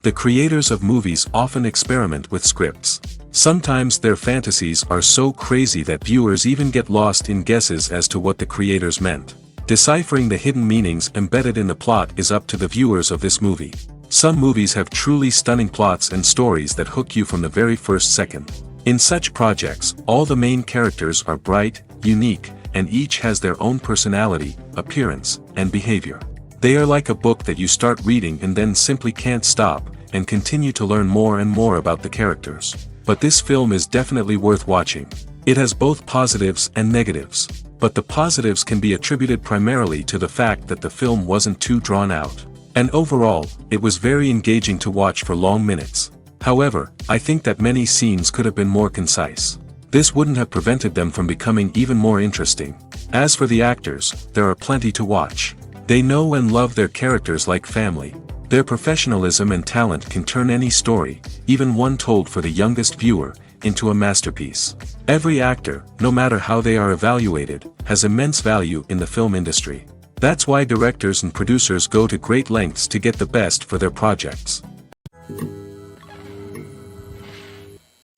The creators of movies often experiment with scripts. Sometimes their fantasies are so crazy that viewers even get lost in guesses as to what the creators meant. Deciphering the hidden meanings embedded in the plot is up to the viewers of this movie. Some movies have truly stunning plots and stories that hook you from the very first second. In such projects, all the main characters are bright, unique, and each has their own personality, appearance, and behavior. They are like a book that you start reading and then simply can't stop, and continue to learn more and more about the characters. But this film is definitely worth watching. It has both positives and negatives. But the positives can be attributed primarily to the fact that the film wasn't too drawn out. And overall, it was very engaging to watch for long minutes. However, I think that many scenes could have been more concise. This wouldn't have prevented them from becoming even more interesting. As for the actors, there are plenty to watch. They know and love their characters like family. Their professionalism and talent can turn any story, even one told for the youngest viewer, into a masterpiece. Every actor, no matter how they are evaluated, has immense value in the film industry. That's why directors and producers go to great lengths to get the best for their projects.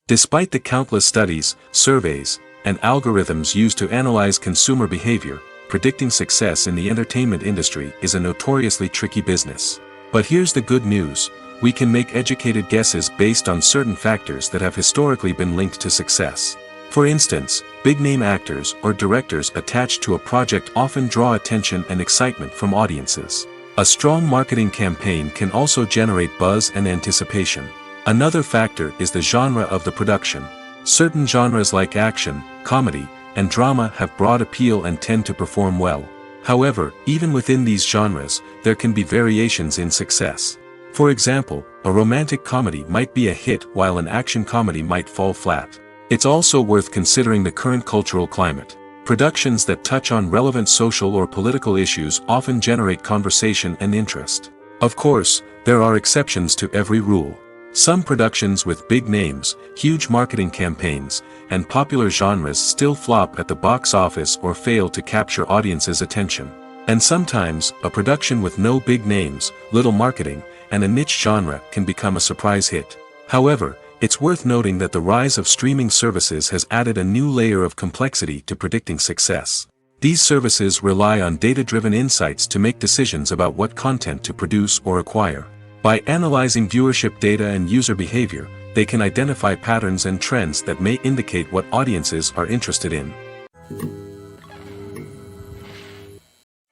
Despite the countless studies, surveys, and algorithms used to analyze consumer behavior, predicting success in the entertainment industry is a notoriously tricky business. But here's the good news: we can make educated guesses based on certain factors that have historically been linked to success. For instance, big-name actors or directors attached to a project often draw attention and excitement from audiences. A strong marketing campaign can also generate buzz and anticipation. Another factor is the genre of the production. Certain genres like action, comedy, and drama have broad appeal and tend to perform well. However, even within these genres, there can be variations in success. For example, a romantic comedy might be a hit while an action comedy might fall flat. It's also worth considering the current cultural climate. Productions that touch on relevant social or political issues often generate conversation and interest. Of course, there are exceptions to every rule. Some productions with big names, huge marketing campaigns, and popular genres still flop at the box office or fail to capture audiences' attention. And sometimes, a production with no big names, little marketing, and a niche genre can become a surprise hit. However, it's worth noting that the rise of streaming services has added a new layer of complexity to predicting success. These services rely on data-driven insights to make decisions about what content to produce or acquire. By analyzing viewership data and user behavior, they can identify patterns and trends that may indicate what audiences are interested in.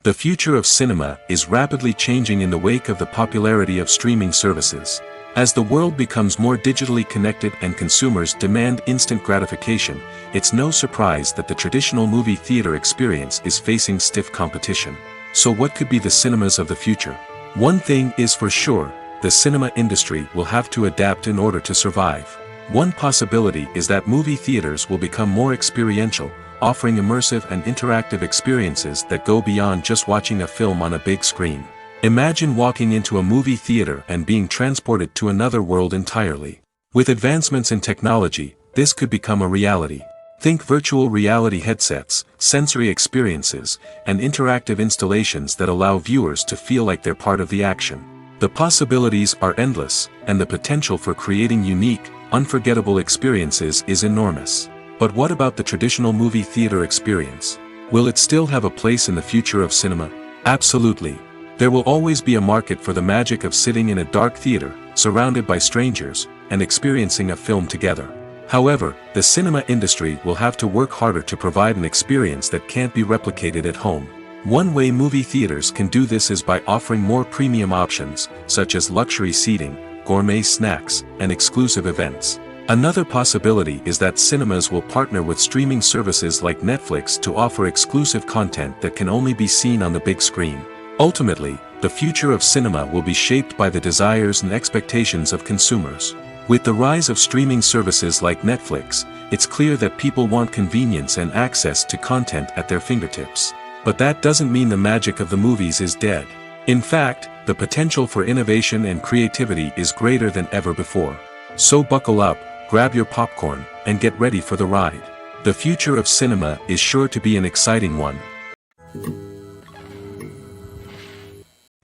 The future of cinema is rapidly changing in the wake of the popularity of streaming services. As the world becomes more digitally connected and consumers demand instant gratification, it's no surprise that the traditional movie theater experience is facing stiff competition. So what could be the cinemas of the future? One thing is for sure: the cinema industry will have to adapt in order to survive. One possibility is that movie theaters will become more experiential, offering immersive and interactive experiences that go beyond just watching a film on a big screen. Imagine walking into a movie theater and being transported to another world entirely. With advancements in technology, this could become a reality. Think virtual reality headsets, sensory experiences, and interactive installations that allow viewers to feel like they're part of the action. The possibilities are endless, and the potential for creating unique, unforgettable experiences is enormous. But what about the traditional movie theater experience? Will it still have a place in the future of cinema? Absolutely. There will always be a market for the magic of sitting in a dark theater, surrounded by strangers, and experiencing a film together. However, the cinema industry will have to work harder to provide an experience that can't be replicated at home. One way movie theaters can do this is by offering more premium options, such as luxury seating, gourmet snacks, and exclusive events. Another possibility is that cinemas will partner with streaming services like Netflix to offer exclusive content that can only be seen on the big screen. Ultimately, the future of cinema will be shaped by the desires and expectations of consumers. With the rise of streaming services like Netflix, it's clear that people want convenience and access to content at their fingertips. But that doesn't mean the magic of the movies is dead. In fact, the potential for innovation and creativity is greater than ever before. So buckle up, grab your popcorn, and get ready for the ride. The future of cinema is sure to be an exciting one.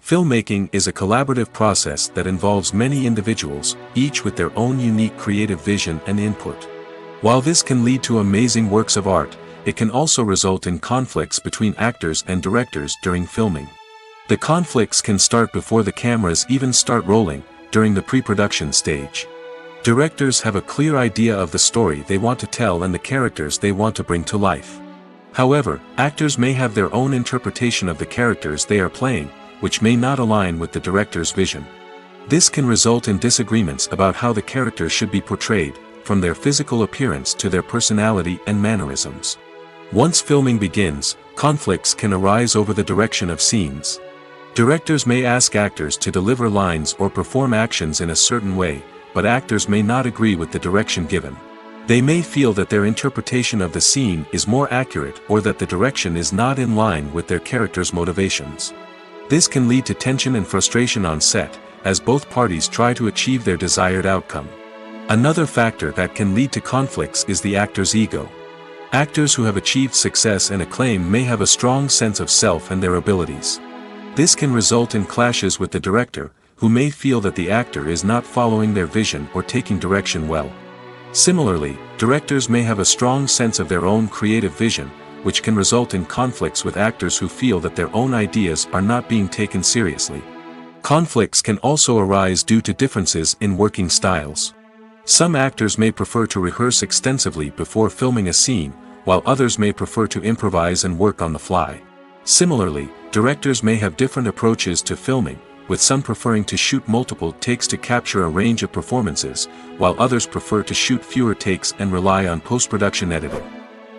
Filmmaking is a collaborative process that involves many individuals, each with their own unique creative vision and input. While this can lead to amazing works of art, it can also result in conflicts between actors and directors during filming. The conflicts can start before the cameras even start rolling, during the pre-production stage. Directors have a clear idea of the story they want to tell and the characters they want to bring to life. However, actors may have their own interpretation of the characters they are playing, which may not align with the director's vision. This can result in disagreements about how the characters should be portrayed, from their physical appearance to their personality and mannerisms. Once filming begins, conflicts can arise over the direction of scenes. Directors may ask actors to deliver lines or perform actions in a certain way, but actors may not agree with the direction given. They may feel that their interpretation of the scene is more accurate or that the direction is not in line with their character's motivations. This can lead to tension and frustration on set, as both parties try to achieve their desired outcome. Another factor that can lead to conflicts is the actor's ego. Actors who have achieved success and acclaim may have a strong sense of self and their abilities. This can result in clashes with the director, who may feel that the actor is not following their vision or taking direction well. Similarly, directors may have a strong sense of their own creative vision, which can result in conflicts with actors who feel that their own ideas are not being taken seriously. Conflicts can also arise due to differences in working styles. Some actors may prefer to rehearse extensively before filming a scene, while others may prefer to improvise and work on the fly. Similarly, directors may have different approaches to filming, with some preferring to shoot multiple takes to capture a range of performances, while others prefer to shoot fewer takes and rely on post-production editing.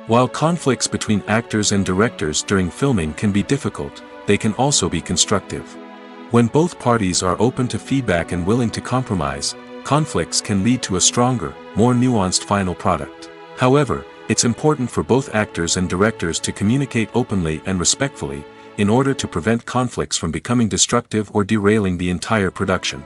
While conflicts between actors and directors during filming can be difficult, they can also be constructive. When both parties are open to feedback and willing to compromise, conflicts can lead to a stronger, more nuanced final product. However, it's important for both actors and directors to communicate openly and respectfully, in order to prevent conflicts from becoming destructive or derailing the entire production.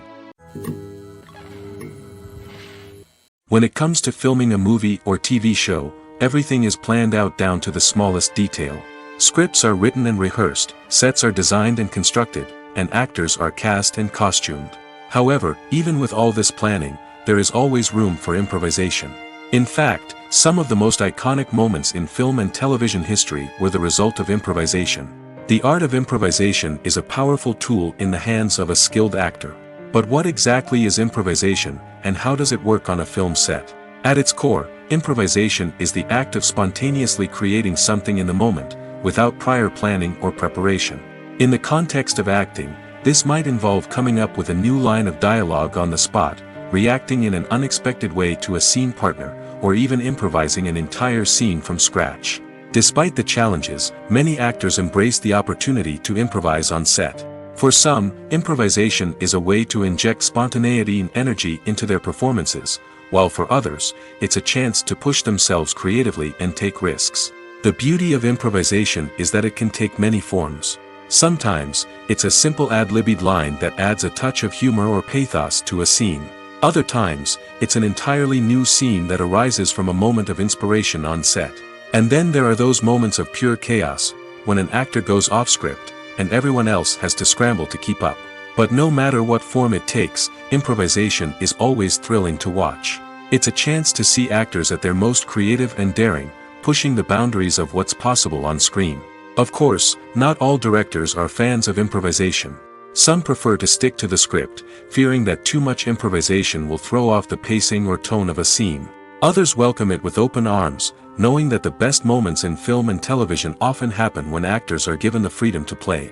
When it comes to filming a movie or TV show, everything is planned out down to the smallest detail. Scripts are written and rehearsed, sets are designed and constructed, and actors are cast and costumed. However, even with all this planning, there is always room for improvisation. In fact, some of the most iconic moments in film and television history were the result of improvisation. The art of improvisation is a powerful tool in the hands of a skilled actor. But what exactly is improvisation, and how does it work on a film set? At its core, improvisation is the act of spontaneously creating something in the moment, without prior planning or preparation. In the context of acting, this might involve coming up with a new line of dialogue on the spot, reacting in an unexpected way to a scene partner, or even improvising an entire scene from scratch. Despite the challenges, many actors embrace the opportunity to improvise on set. For some, improvisation is a way to inject spontaneity and energy into their performances, while for others, it's a chance to push themselves creatively and take risks. The beauty of improvisation is that it can take many forms. Sometimes, it's a simple ad-libbed line that adds a touch of humor or pathos to a scene. Other times, it's an entirely new scene that arises from a moment of inspiration on set. And then there are those moments of pure chaos, when an actor goes off script, and everyone else has to scramble to keep up. But no matter what form it takes, improvisation is always thrilling to watch. It's a chance to see actors at their most creative and daring, pushing the boundaries of what's possible on screen. Of course, not all directors are fans of improvisation. Some prefer to stick to the script, fearing that too much improvisation will throw off the pacing or tone of a scene. Others welcome it with open arms, knowing that the best moments in film and television often happen when actors are given the freedom to play.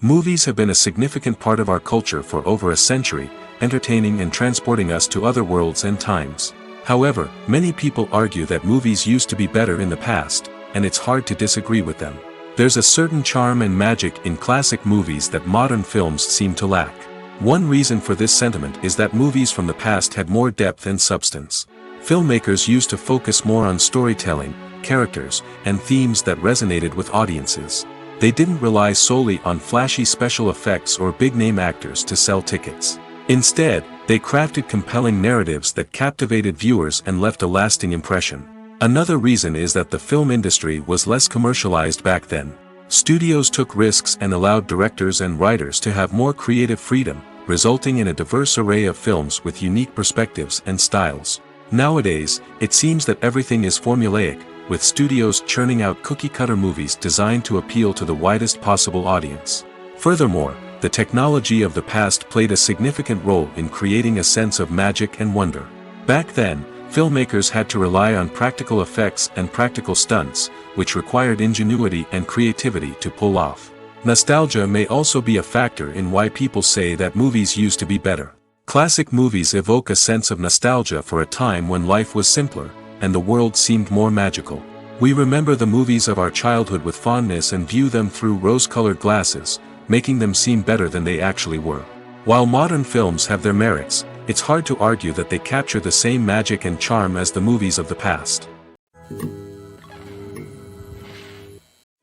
Movies have been a significant part of our culture for over a century, entertaining and transporting us to other worlds and times. However, many people argue that movies used to be better in the past, and it's hard to disagree with them. There's a certain charm and magic in classic movies that modern films seem to lack. One reason for this sentiment is that movies from the past had more depth and substance. Filmmakers used to focus more on storytelling, characters, and themes that resonated with audiences. They didn't rely solely on flashy special effects or big-name actors to sell tickets. Instead, they crafted compelling narratives that captivated viewers and left a lasting impression. Another reason is that the film industry was less commercialized back then. Studios took risks and allowed directors and writers to have more creative freedom, resulting in a diverse array of films with unique perspectives and styles. Nowadays, it seems that everything is formulaic, with studios churning out cookie-cutter movies designed to appeal to the widest possible audience. Furthermore, the technology of the past played a significant role in creating a sense of magic and wonder. Back then, filmmakers had to rely on practical effects and practical stunts, which required ingenuity and creativity to pull off. Nostalgia may also be a factor in why people say that movies used to be better. Classic movies evoke a sense of nostalgia for a time when life was simpler, and the world seemed more magical. We remember the movies of our childhood with fondness and view them through rose-colored glasses, making them seem better than they actually were. While modern films have their merits, it's hard to argue that they capture the same magic and charm as the movies of the past.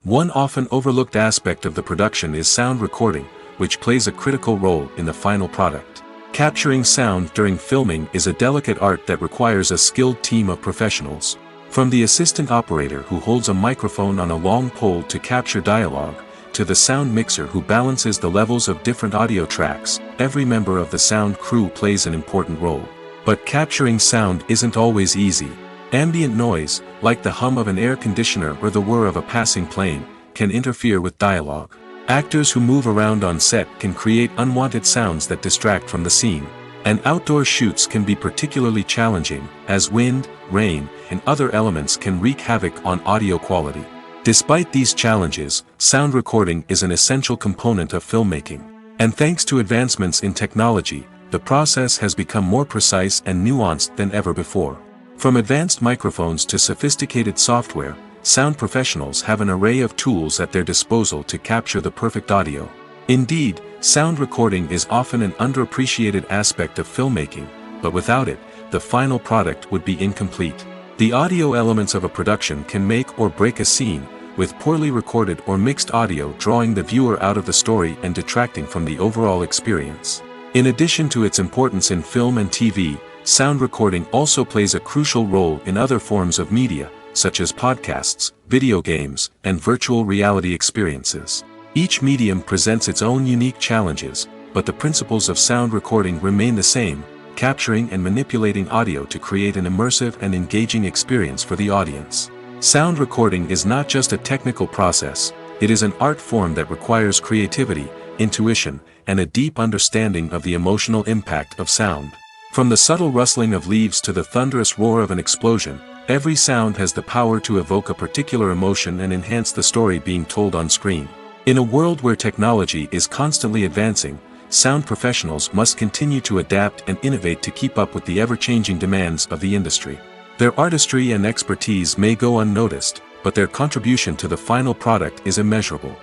One often overlooked aspect of the production is sound recording, which plays a critical role in the final product. Capturing sound during filming is a delicate art that requires a skilled team of professionals. From the assistant operator who holds a microphone on a long pole to capture dialogue, to the sound mixer who balances the levels of different audio tracks, every member of the sound crew plays an important role. But capturing sound isn't always easy. Ambient noise, like the hum of an air conditioner or the whir of a passing plane, can interfere with dialogue. Actors who move around on set can create unwanted sounds that distract from the scene. And outdoor shoots can be particularly challenging, as wind, rain, and other elements can wreak havoc on audio quality. Despite these challenges, sound recording is an essential component of filmmaking. And thanks to advancements in technology, the process has become more precise and nuanced than ever before. From advanced microphones to sophisticated software, sound professionals have an array of tools at their disposal to capture the perfect audio. Indeed, sound recording is often an underappreciated aspect of filmmaking, but without it, the final product would be incomplete. The audio elements of a production can make or break a scene, with poorly recorded or mixed audio drawing the viewer out of the story and detracting from the overall experience. In addition to its importance in film and TV, sound recording also plays a crucial role in other forms of media, such as podcasts, video games, and virtual reality experiences. Each medium presents its own unique challenges, but the principles of sound recording remain the same, capturing and manipulating audio to create an immersive and engaging experience for the audience. Sound recording is not just a technical process, it is an art form that requires creativity, intuition, and a deep understanding of the emotional impact of sound. From the subtle rustling of leaves to the thunderous roar of an explosion, every sound has the power to evoke a particular emotion and enhance the story being told on screen. In a world where technology is constantly advancing, sound professionals must continue to adapt and innovate to keep up with the ever-changing demands of the industry. Their artistry and expertise may go unnoticed, but their contribution to the final product is immeasurable.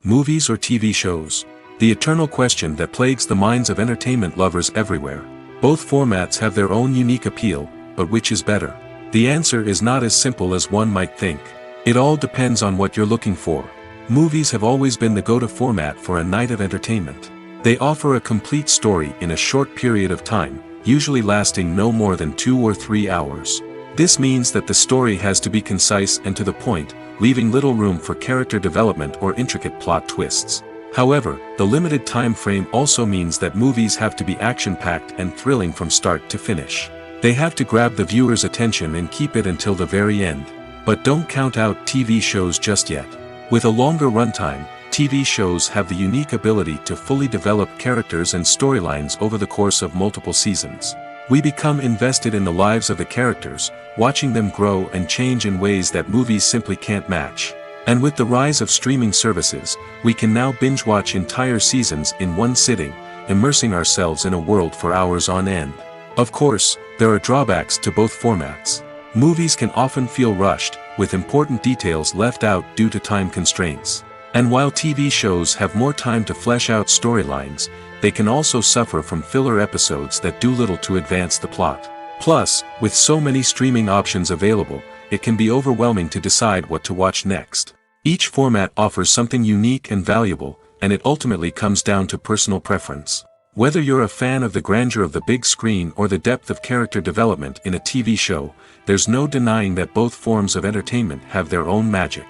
Movies or TV shows? The eternal question that plagues the minds of entertainment lovers everywhere. Both formats have their own unique appeal, but which is better? The answer is not as simple as one might think. It all depends on what you're looking for. Movies have always been the go-to format for a night of entertainment. They offer a complete story in a short period of time, usually lasting no more than 2 or 3 hours. This means that the story has to be concise and to the point, leaving little room for character development or intricate plot twists. However, the limited time frame also means that movies have to be action-packed and thrilling from start to finish. They have to grab the viewer's attention and keep it until the very end. But don't count out TV shows just yet. With a longer runtime, TV shows have the unique ability to fully develop characters and storylines over the course of multiple seasons. We become invested in the lives of the characters, watching them grow and change in ways that movies simply can't match. And with the rise of streaming services, we can now binge-watch entire seasons in one sitting, immersing ourselves in a world for hours on end. Of course, there are drawbacks to both formats. Movies can often feel rushed, with important details left out due to time constraints. And while TV shows have more time to flesh out storylines, they can also suffer from filler episodes that do little to advance the plot. Plus, with so many streaming options available, it can be overwhelming to decide what to watch next. Each format offers something unique and valuable, and it ultimately comes down to personal preference. Whether you're a fan of the grandeur of the big screen or the depth of character development in a TV show, there's no denying that both forms of entertainment have their own magic.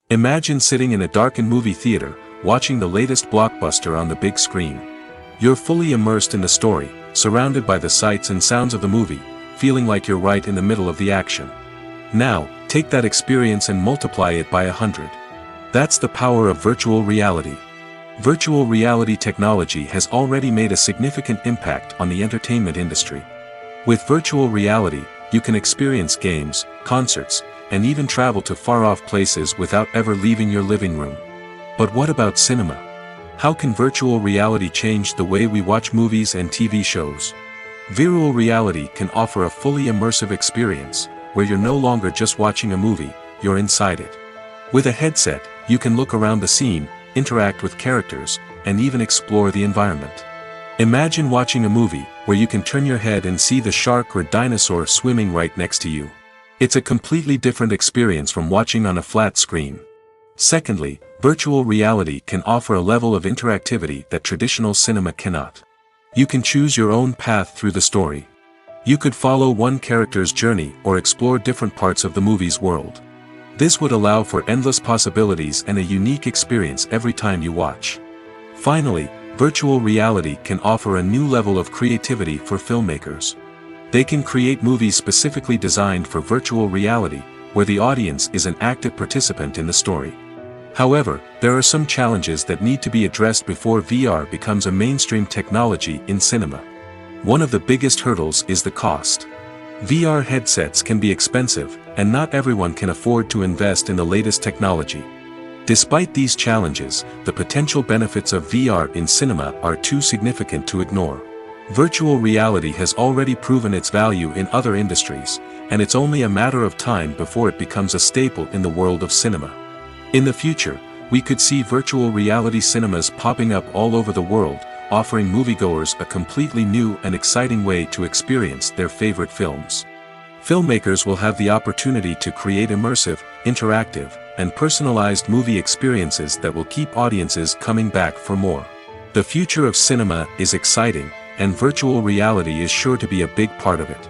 Imagine sitting in a darkened movie theater, watching the latest blockbuster on the big screen. You're fully immersed in the story, surrounded by the sights and sounds of the movie, feeling like you're right in the middle of the action. Now, take that experience and multiply it by 100. That's the power of virtual reality. Virtual reality technology has already made a significant impact on the entertainment industry. With virtual reality, you can experience games, concerts, and even travel to far-off places without ever leaving your living room. But what about cinema? How can virtual reality change the way we watch movies and TV shows? Virtual reality can offer a fully immersive experience, where you're no longer just watching a movie, you're inside it. With a headset, you can look around the scene, interact with characters, and even explore the environment. Imagine watching a movie, where you can turn your head and see the shark or dinosaur swimming right next to you. It's a completely different experience from watching on a flat screen. Secondly, virtual reality can offer a level of interactivity that traditional cinema cannot. You can choose your own path through the story. You could follow one character's journey or explore different parts of the movie's world. This would allow for endless possibilities and a unique experience every time you watch. Finally, virtual reality can offer a new level of creativity for filmmakers. They can create movies specifically designed for virtual reality, where the audience is an active participant in the story. However, there are some challenges that need to be addressed before VR becomes a mainstream technology in cinema. One of the biggest hurdles is the cost. VR headsets can be expensive, and not everyone can afford to invest in the latest technology. Despite these challenges, the potential benefits of VR in cinema are too significant to ignore. Virtual reality has already proven its value in other industries, and it's only a matter of time before it becomes a staple in the world of cinema. In the future, we could see virtual reality cinemas popping up all over the world, offering moviegoers a completely new and exciting way to experience their favorite films. Filmmakers will have the opportunity to create immersive, interactive, and personalized movie experiences that will keep audiences coming back for more. The future of cinema is exciting, and virtual reality is sure to be a big part of it.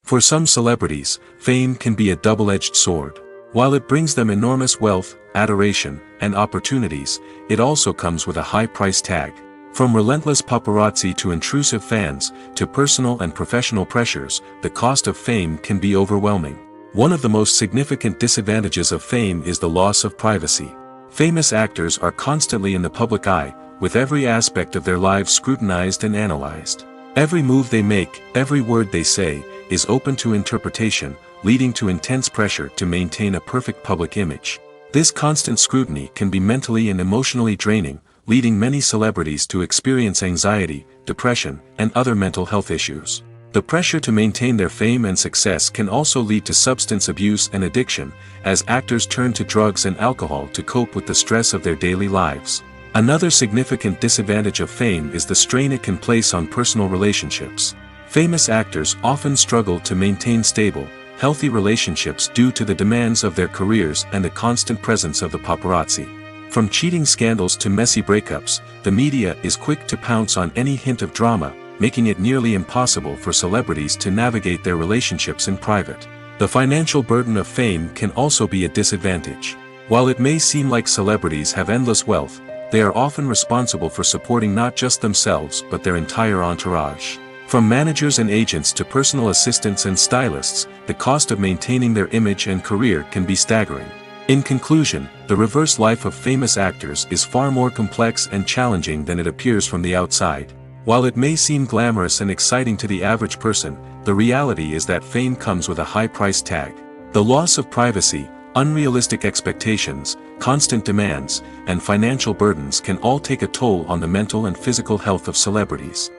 For some celebrities, fame can be a double-edged sword. While it brings them enormous wealth, adoration, and opportunities, it also comes with a high price tag. From relentless paparazzi to intrusive fans, to personal and professional pressures, the cost of fame can be overwhelming. One of the most significant disadvantages of fame is the loss of privacy. Famous actors are constantly in the public eye, with every aspect of their lives scrutinized and analyzed. Every move they make, every word they say, is open to interpretation, leading to intense pressure to maintain a perfect public image. This constant scrutiny can be mentally and emotionally draining, leading many celebrities to experience anxiety, depression, and other mental health issues. The pressure to maintain their fame and success can also lead to substance abuse and addiction, as actors turn to drugs and alcohol to cope with the stress of their daily lives. Another significant disadvantage of fame is the strain it can place on personal relationships. Famous actors often struggle to maintain stable, healthy relationships due to the demands of their careers and the constant presence of the paparazzi. From cheating scandals to messy breakups, the media is quick to pounce on any hint of drama, making it nearly impossible for celebrities to navigate their relationships in private. The financial burden of fame can also be a disadvantage. While it may seem like celebrities have endless wealth, they are often responsible for supporting not just themselves but their entire entourage. From managers and agents to personal assistants and stylists, the cost of maintaining their image and career can be staggering. In conclusion, the reverse life of famous actors is far more complex and challenging than it appears from the outside. While it may seem glamorous and exciting to the average person, the reality is that fame comes with a high price tag. The loss of privacy, unrealistic expectations, constant demands, and financial burdens can all take a toll on the mental and physical health of celebrities.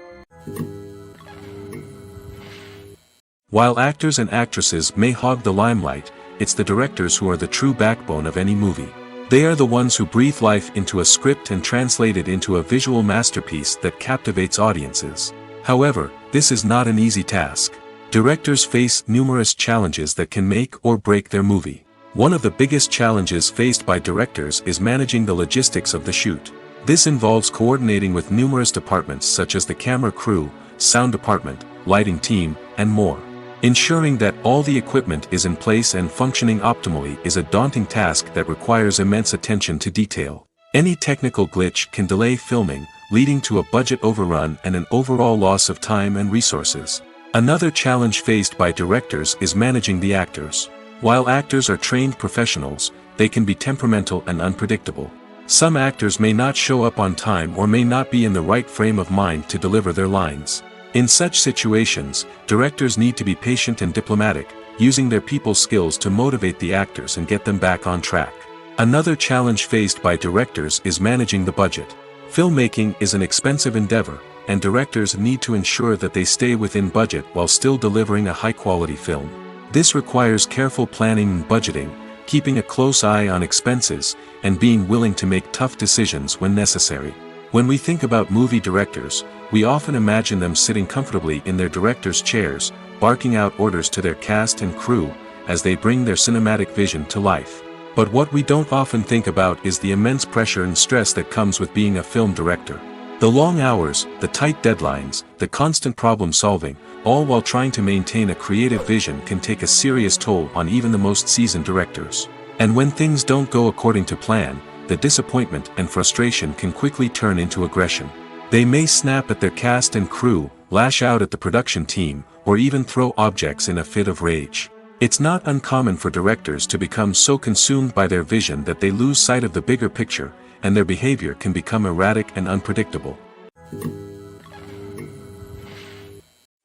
While actors and actresses may hog the limelight, it's the directors who are the true backbone of any movie. They are the ones who breathe life into a script and translate it into a visual masterpiece that captivates audiences. However, this is not an easy task. Directors face numerous challenges that can make or break their movie. One of the biggest challenges faced by directors is managing the logistics of the shoot. This involves coordinating with numerous departments such as the camera crew, sound department, lighting team, and more. Ensuring that all the equipment is in place and functioning optimally is a daunting task that requires immense attention to detail. Any technical glitch can delay filming, leading to a budget overrun and an overall loss of time and resources. Another challenge faced by directors is managing the actors. While actors are trained professionals, they can be temperamental and unpredictable. Some actors may not show up on time or may not be in the right frame of mind to deliver their lines. In such situations, directors need to be patient and diplomatic, using their people skills to motivate the actors and get them back on track. Another challenge faced by directors is managing the budget. Filmmaking is an expensive endeavor, and directors need to ensure that they stay within budget while still delivering a high-quality film. This requires careful planning and budgeting, keeping a close eye on expenses, and being willing to make tough decisions when necessary. When we think about movie directors, we often imagine them sitting comfortably in their director's chairs, barking out orders to their cast and crew, as they bring their cinematic vision to life. But what we don't often think about is the immense pressure and stress that comes with being a film director. The long hours, the tight deadlines, the constant problem solving, all while trying to maintain a creative vision can take a serious toll on even the most seasoned directors. And when things don't go according to plan, the disappointment and frustration can quickly turn into aggression. They may snap at their cast and crew, lash out at the production team, or even throw objects in a fit of rage. It's not uncommon for directors to become so consumed by their vision that they lose sight of the bigger picture, and their behavior can become erratic and unpredictable.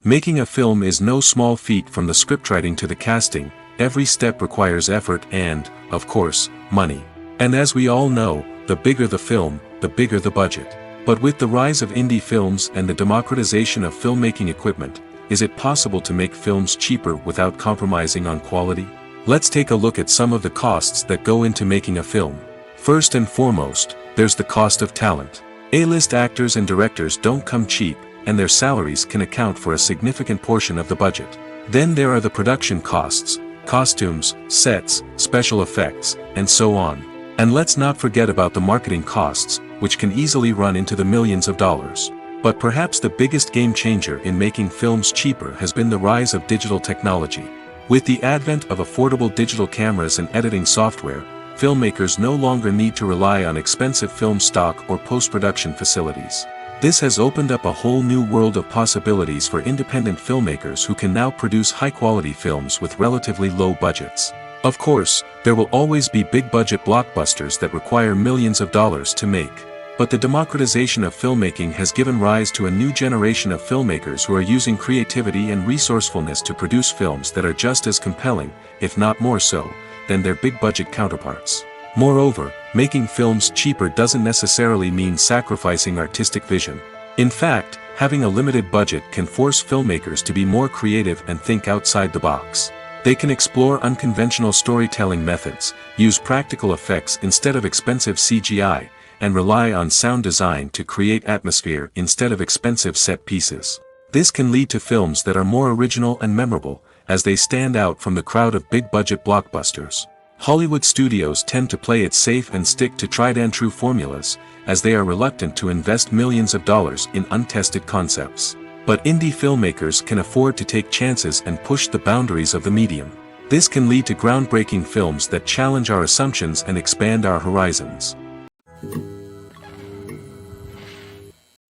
Making a film is no small feat. From the scriptwriting to the casting, every step requires effort and, of course, money. And as we all know, the bigger the film, the bigger the budget. But with the rise of indie films and the democratization of filmmaking equipment, is it possible to make films cheaper without compromising on quality? Let's take a look at some of the costs that go into making a film. First and foremost, there's the cost of talent. A-list actors and directors don't come cheap, and their salaries can account for a significant portion of the budget. Then there are the production costs, costumes, sets, special effects, and so on. And let's not forget about the marketing costs, which can easily run into the millions of dollars. But perhaps the biggest game changer in making films cheaper has been the rise of digital technology. With the advent of affordable digital cameras and editing software, filmmakers no longer need to rely on expensive film stock or post-production facilities. This has opened up a whole new world of possibilities for independent filmmakers who can now produce high-quality films with relatively low budgets. Of course, there will always be big-budget blockbusters that require millions of dollars to make. But the democratization of filmmaking has given rise to a new generation of filmmakers who are using creativity and resourcefulness to produce films that are just as compelling, if not more so, than their big-budget counterparts. Moreover, making films cheaper doesn't necessarily mean sacrificing artistic vision. In fact, having a limited budget can force filmmakers to be more creative and think outside the box. They can explore unconventional storytelling methods, use practical effects instead of expensive CGI, and rely on sound design to create atmosphere instead of expensive set pieces. This can lead to films that are more original and memorable, as they stand out from the crowd of big-budget blockbusters. Hollywood studios tend to play it safe and stick to tried-and-true formulas, as they are reluctant to invest millions of dollars in untested concepts. But indie filmmakers can afford to take chances and push the boundaries of the medium. This can lead to groundbreaking films that challenge our assumptions and expand our horizons.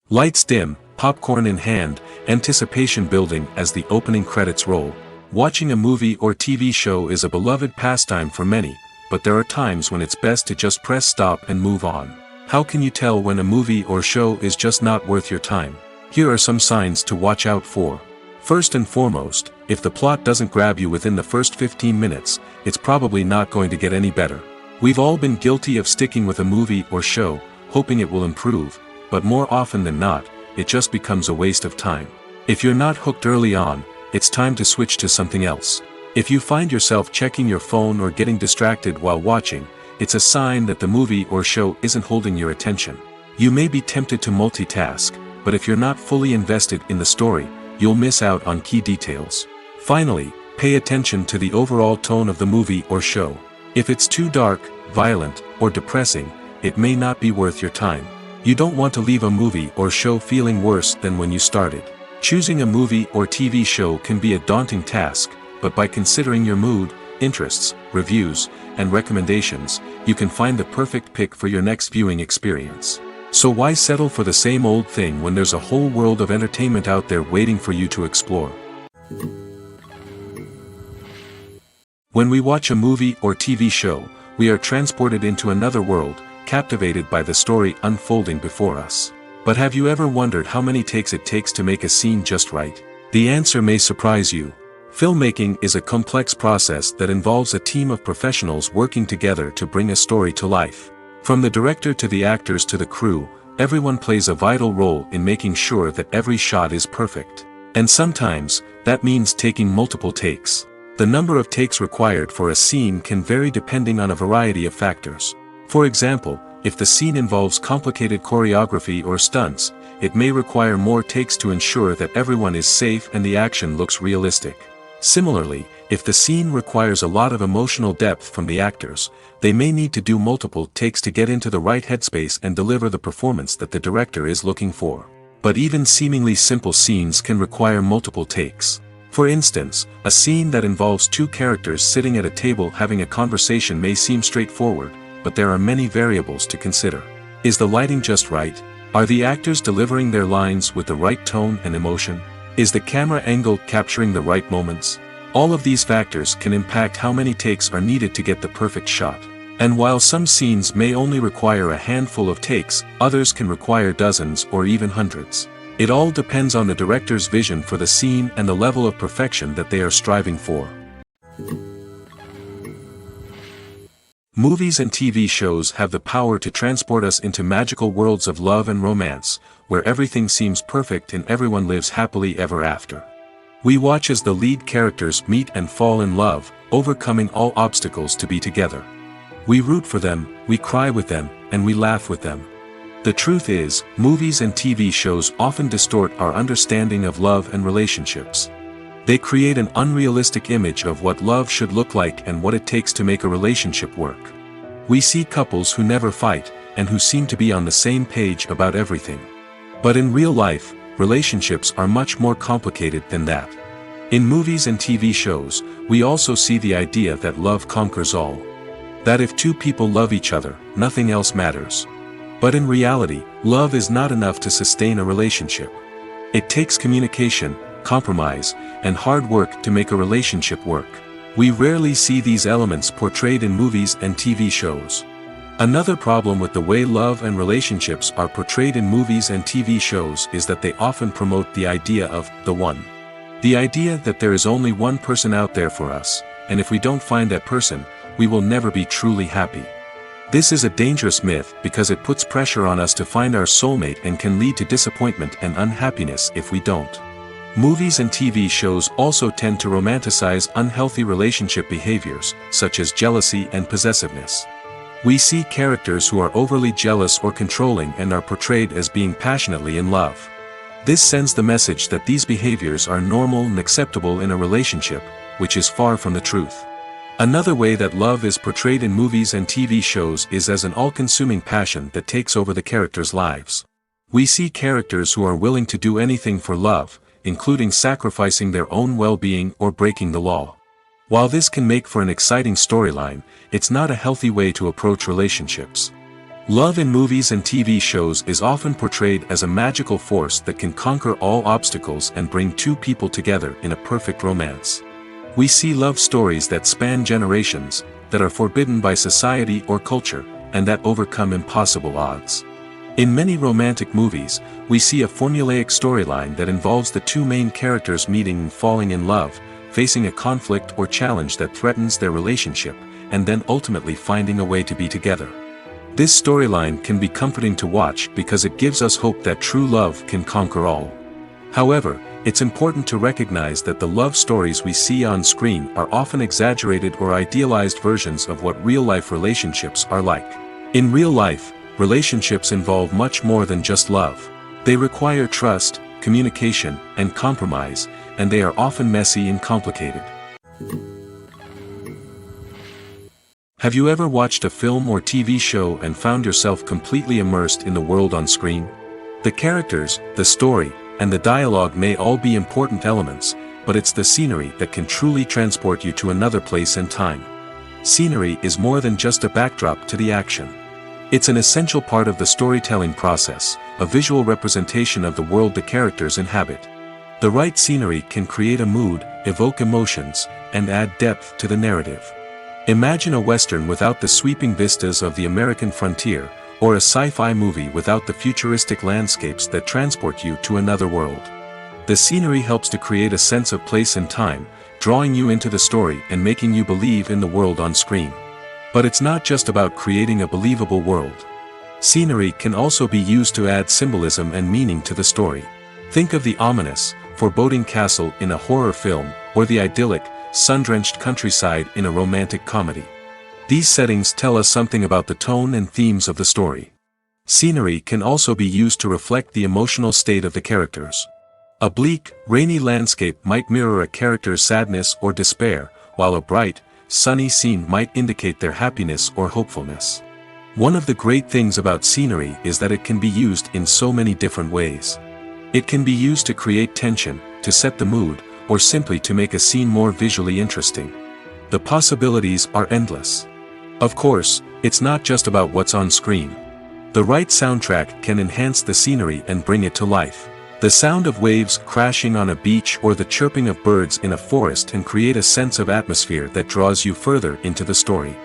Lights dim, popcorn in hand, anticipation building as the opening credits roll. Watching a movie or TV show is a beloved pastime for many, but there are times when it's best to just press stop and move on. How can you tell when a movie or show is just not worth your time? Here are some signs to watch out for. First and foremost, if the plot doesn't grab you within the first 15 minutes, it's probably not going to get any better. We've all been guilty of sticking with a movie or show, hoping it will improve, but more often than not, it just becomes a waste of time. If you're not hooked early on, it's time to switch to something else. If you find yourself checking your phone or getting distracted while watching, it's a sign that the movie or show isn't holding your attention. You may be tempted to multitask, but if you're not fully invested in the story, you'll miss out on key details. Finally, pay attention to the overall tone of the movie or show. If it's too dark, violent, or depressing, it may not be worth your time. You don't want to leave a movie or show feeling worse than when you started. Choosing a movie or TV show can be a daunting task, but by considering your mood, interests, reviews, and recommendations, you can find the perfect pick for your next viewing experience. So why settle for the same old thing when there's a whole world of entertainment out there waiting for you to explore? When we watch a movie or TV show, we are transported into another world, captivated by the story unfolding before us. But have you ever wondered how many takes it takes to make a scene just right? The answer may surprise you. Filmmaking is a complex process that involves a team of professionals working together to bring a story to life. From the director to the actors to the crew, everyone plays a vital role in making sure that every shot is perfect. And sometimes, that means taking multiple takes. The number of takes required for a scene can vary depending on a variety of factors. For example, if the scene involves complicated choreography or stunts, it may require more takes to ensure that everyone is safe and the action looks realistic. Similarly, if the scene requires a lot of emotional depth from the actors, they may need to do multiple takes to get into the right headspace and deliver the performance that the director is looking for. But even seemingly simple scenes can require multiple takes. For instance, a scene that involves two characters sitting at a table having a conversation may seem straightforward, but there are many variables to consider. Is the lighting just right? Are the actors delivering their lines with the right tone and emotion? Is the camera angle capturing the right moments? All of these factors can impact how many takes are needed to get the perfect shot. And while some scenes may only require a handful of takes, others can require dozens or even hundreds. It all depends on the director's vision for the scene and the level of perfection that they are striving for. Movies and TV shows have the power to transport us into magical worlds of love and romance, where everything seems perfect and everyone lives happily ever after. We watch as the lead characters meet and fall in love, overcoming all obstacles to be together. We root for them, we cry with them, and we laugh with them. The truth is, movies and TV shows often distort our understanding of love and relationships. They create an unrealistic image of what love should look like and what it takes to make a relationship work. We see couples who never fight, and who seem to be on the same page about everything. But in real life, relationships are much more complicated than that. In movies and TV shows, we also see the idea that love conquers all. That if two people love each other, nothing else matters. But in reality, love is not enough to sustain a relationship. It takes communication, compromise, and hard work to make a relationship work. We rarely see these elements portrayed in movies and TV shows. Another problem with the way love and relationships are portrayed in movies and TV shows is that they often promote the idea of the one. The idea that there is only one person out there for us, and if we don't find that person, we will never be truly happy. This is a dangerous myth because it puts pressure on us to find our soulmate and can lead to disappointment and unhappiness if we don't. Movies and TV shows also tend to romanticize unhealthy relationship behaviors, such as jealousy and possessiveness. We see characters who are overly jealous or controlling and are portrayed as being passionately in love. This sends the message that these behaviors are normal and acceptable in a relationship, which is far from the truth. Another way that love is portrayed in movies and TV shows is as an all-consuming passion that takes over the characters' lives. We see characters who are willing to do anything for love, including sacrificing their own well-being or breaking the law. While this can make for an exciting storyline, it's not a healthy way to approach relationships. Love in movies and TV shows is often portrayed as a magical force that can conquer all obstacles and bring two people together in a perfect romance. We see love stories that span generations, that are forbidden by society or culture, and that overcome impossible odds. In many romantic movies, we see a formulaic storyline that involves the two main characters meeting and falling in love, facing a conflict or challenge that threatens their relationship, and then ultimately finding a way to be together. This storyline can be comforting to watch because it gives us hope that true love can conquer all. However, it's important to recognize that the love stories we see on screen are often exaggerated or idealized versions of what real-life relationships are like. In real life, relationships involve much more than just love. They require trust, communication, and compromise, and they are often messy and complicated. Have you ever watched a film or TV show and found yourself completely immersed in the world on screen? The characters, the story, and the dialogue may all be important elements, but it's the scenery that can truly transport you to another place and time. Scenery is more than just a backdrop to the action. It's an essential part of the storytelling process, a visual representation of the world the characters inhabit. The right scenery can create a mood, evoke emotions, and add depth to the narrative. Imagine a Western without the sweeping vistas of the American frontier, or a sci-fi movie without the futuristic landscapes that transport you to another world. The scenery helps to create a sense of place and time, drawing you into the story and making you believe in the world on screen. But it's not just about creating a believable world. Scenery can also be used to add symbolism and meaning to the story. Think of the ominous, foreboding castle in a horror film, or the idyllic, sun-drenched countryside in a romantic comedy. These settings tell us something about the tone and themes of the story. Scenery can also be used to reflect the emotional state of the characters. A bleak, rainy landscape might mirror a character's sadness or despair, while a bright, sunny scene might indicate their happiness or hopefulness. One of the great things about scenery is that it can be used in so many different ways. It can be used to create tension, to set the mood, or simply to make a scene more visually interesting. The possibilities are endless. Of course, it's not just about what's on screen. The right soundtrack can enhance the scenery and bring it to life. The sound of waves crashing on a beach or the chirping of birds in a forest can create a sense of atmosphere that draws you further into the story.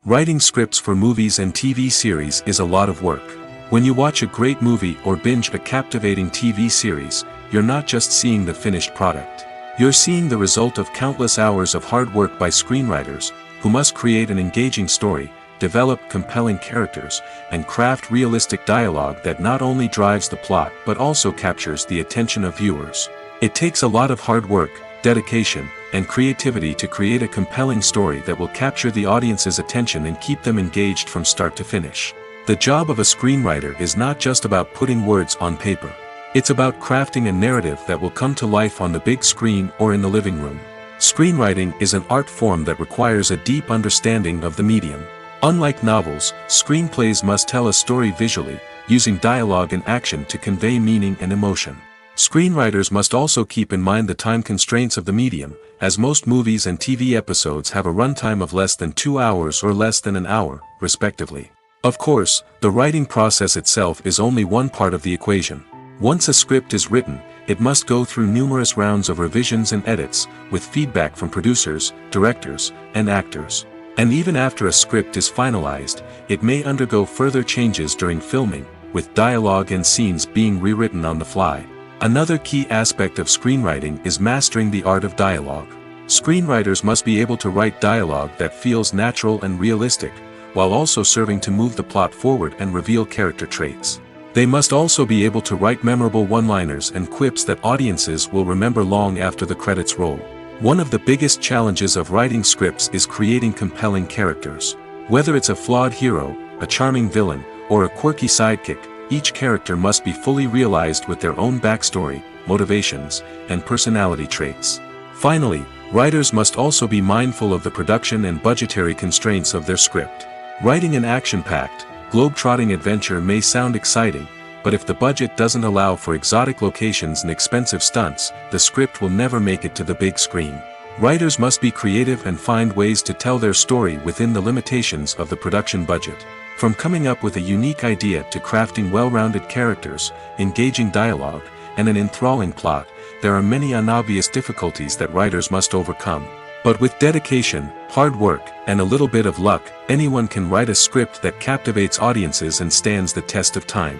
Writing scripts for movies and TV series is a lot of work. When you watch a great movie or binge a captivating TV series, you're not just seeing the finished product. You're seeing the result of countless hours of hard work by screenwriters, who must create an engaging story, develop compelling characters, and craft realistic dialogue that not only drives the plot but also captures the attention of viewers. It takes a lot of hard work, dedication, and creativity to create a compelling story that will capture the audience's attention and keep them engaged from start to finish. The job of a screenwriter is not just about putting words on paper. It's about crafting a narrative that will come to life on the big screen or in the living room. Screenwriting is an art form that requires a deep understanding of the medium. Unlike novels, screenplays must tell a story visually, using dialogue and action to convey meaning and emotion. Screenwriters must also keep in mind the time constraints of the medium, as most movies and TV episodes have a runtime of less than 2 hours or less than an hour, respectively. Of course, the writing process itself is only one part of the equation. Once a script is written, it must go through numerous rounds of revisions and edits, with feedback from producers, directors, and actors. And even after a script is finalized, it may undergo further changes during filming, with dialogue and scenes being rewritten on the fly. Another key aspect of screenwriting is mastering the art of dialogue. Screenwriters must be able to write dialogue that feels natural and realistic, while also serving to move the plot forward and reveal character traits. They must also be able to write memorable one-liners and quips that audiences will remember long after the credits roll. One of the biggest challenges of writing scripts is creating compelling characters. Whether it's a flawed hero, a charming villain, or a quirky sidekick, each character must be fully realized with their own backstory, motivations, and personality traits. Finally, writers must also be mindful of the production and budgetary constraints of their script. Writing an action-packed, globe-trotting adventure may sound exciting, but if the budget doesn't allow for exotic locations and expensive stunts, the script will never make it to the big screen. Writers must be creative and find ways to tell their story within the limitations of the production budget. From coming up with a unique idea to crafting well-rounded characters, engaging dialogue, and an enthralling plot, there are many unobvious difficulties that writers must overcome. But with dedication, hard work, and a little bit of luck, anyone can write a script that captivates audiences and stands the test of time.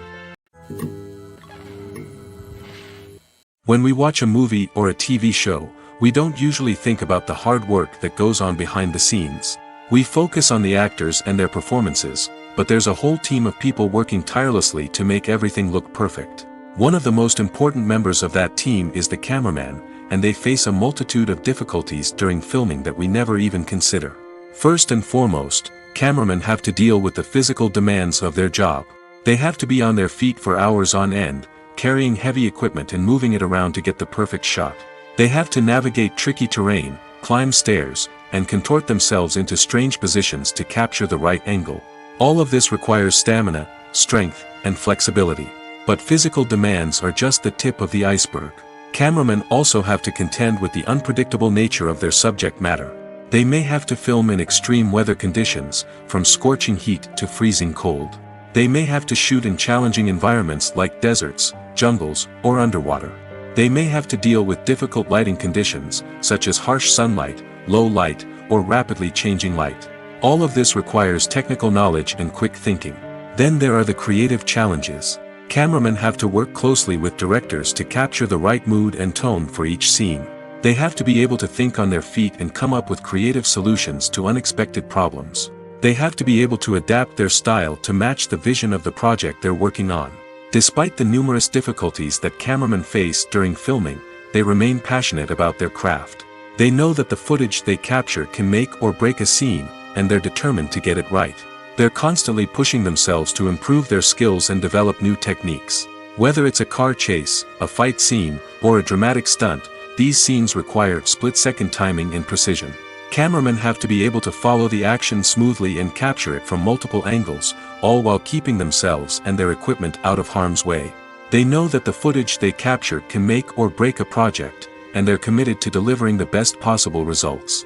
When we watch a movie or a TV show, we don't usually think about the hard work that goes on behind the scenes. We focus on the actors and their performances, but there's a whole team of people working tirelessly to make everything look perfect. One of the most important members of that team is the cameraman, and they face a multitude of difficulties during filming that we never even consider. First and foremost, cameramen have to deal with the physical demands of their job. They have to be on their feet for hours on end, carrying heavy equipment and moving it around to get the perfect shot. They have to navigate tricky terrain, climb stairs, and contort themselves into strange positions to capture the right angle. All of this requires stamina, strength, and flexibility. But physical demands are just the tip of the iceberg. Cameramen also have to contend with the unpredictable nature of their subject matter. They may have to film in extreme weather conditions, from scorching heat to freezing cold. They may have to shoot in challenging environments like deserts, jungles, or underwater. They may have to deal with difficult lighting conditions, such as harsh sunlight, low light, or rapidly changing light. All of this requires technical knowledge and quick thinking. Then there are the creative challenges. Cameramen have to work closely with directors to capture the right mood and tone for each scene. They have to be able to think on their feet and come up with creative solutions to unexpected problems. They have to be able to adapt their style to match the vision of the project they're working on. Despite the numerous difficulties that cameramen face during filming, they remain passionate about their craft. They know that the footage they capture can make or break a scene, and they're determined to get it right. They're constantly pushing themselves to improve their skills and develop new techniques. Whether it's a car chase, a fight scene, or a dramatic stunt, these scenes require split-second timing and precision. Cameramen have to be able to follow the action smoothly and capture it from multiple angles, all while keeping themselves and their equipment out of harm's way. They know that the footage they capture can make or break a project, and they're committed to delivering the best possible results.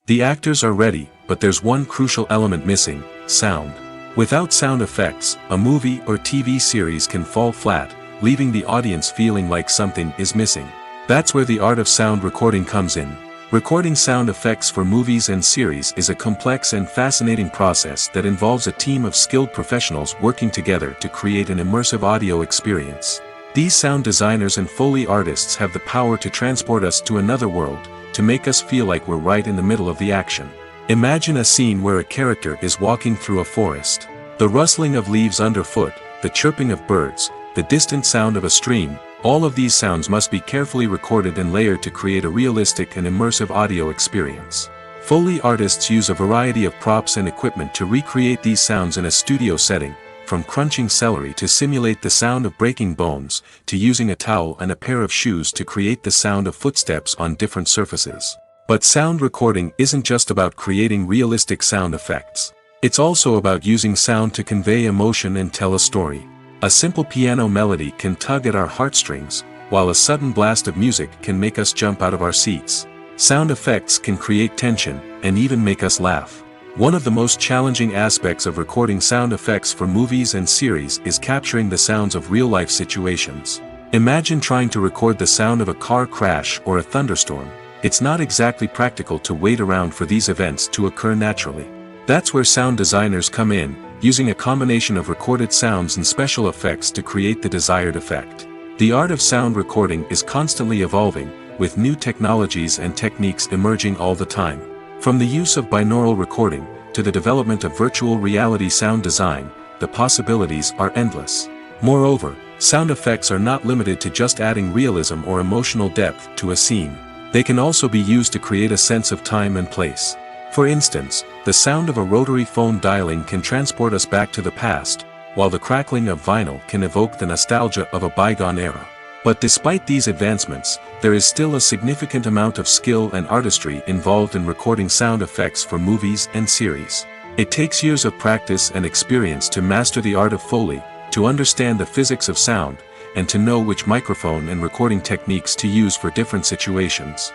The actors are ready, but there's one crucial element missing: sound. Without sound effects, a movie or TV series can fall flat, leaving the audience feeling like something is missing. That's where the art of sound recording comes in. Recording sound effects for movies and series is a complex and fascinating process that involves a team of skilled professionals working together to create an immersive audio experience. These sound designers and Foley artists have the power to transport us to another world, to make us feel like we're right in the middle of the action. Imagine a scene where a character is walking through a forest. The rustling of leaves underfoot, the chirping of birds, the distant sound of a stream, all of these sounds must be carefully recorded and layered to create a realistic and immersive audio experience. Foley artists use a variety of props and equipment to recreate these sounds in a studio setting, from crunching celery to simulate the sound of breaking bones, to using a towel and a pair of shoes to create the sound of footsteps on different surfaces. But sound recording isn't just about creating realistic sound effects. It's also about using sound to convey emotion and tell a story. A simple piano melody can tug at our heartstrings, while a sudden blast of music can make us jump out of our seats. Sound effects can create tension, and even make us laugh. One of the most challenging aspects of recording sound effects for movies and series is capturing the sounds of real-life situations. Imagine trying to record the sound of a car crash or a thunderstorm. It's not exactly practical to wait around for these events to occur naturally. That's where sound designers come in, using a combination of recorded sounds and special effects to create the desired effect. The art of sound recording is constantly evolving, with new technologies and techniques emerging all the time. From the use of binaural recording, to the development of virtual reality sound design, the possibilities are endless. Moreover, sound effects are not limited to just adding realism or emotional depth to a scene. They can also be used to create a sense of time and place. For instance, the sound of a rotary phone dialing can transport us back to the past, while the crackling of vinyl can evoke the nostalgia of a bygone era. But despite these advancements, there is still a significant amount of skill and artistry involved in recording sound effects for movies and series. It takes years of practice and experience to master the art of Foley, to understand the physics of sound, and to know which microphone and recording techniques to use for different situations.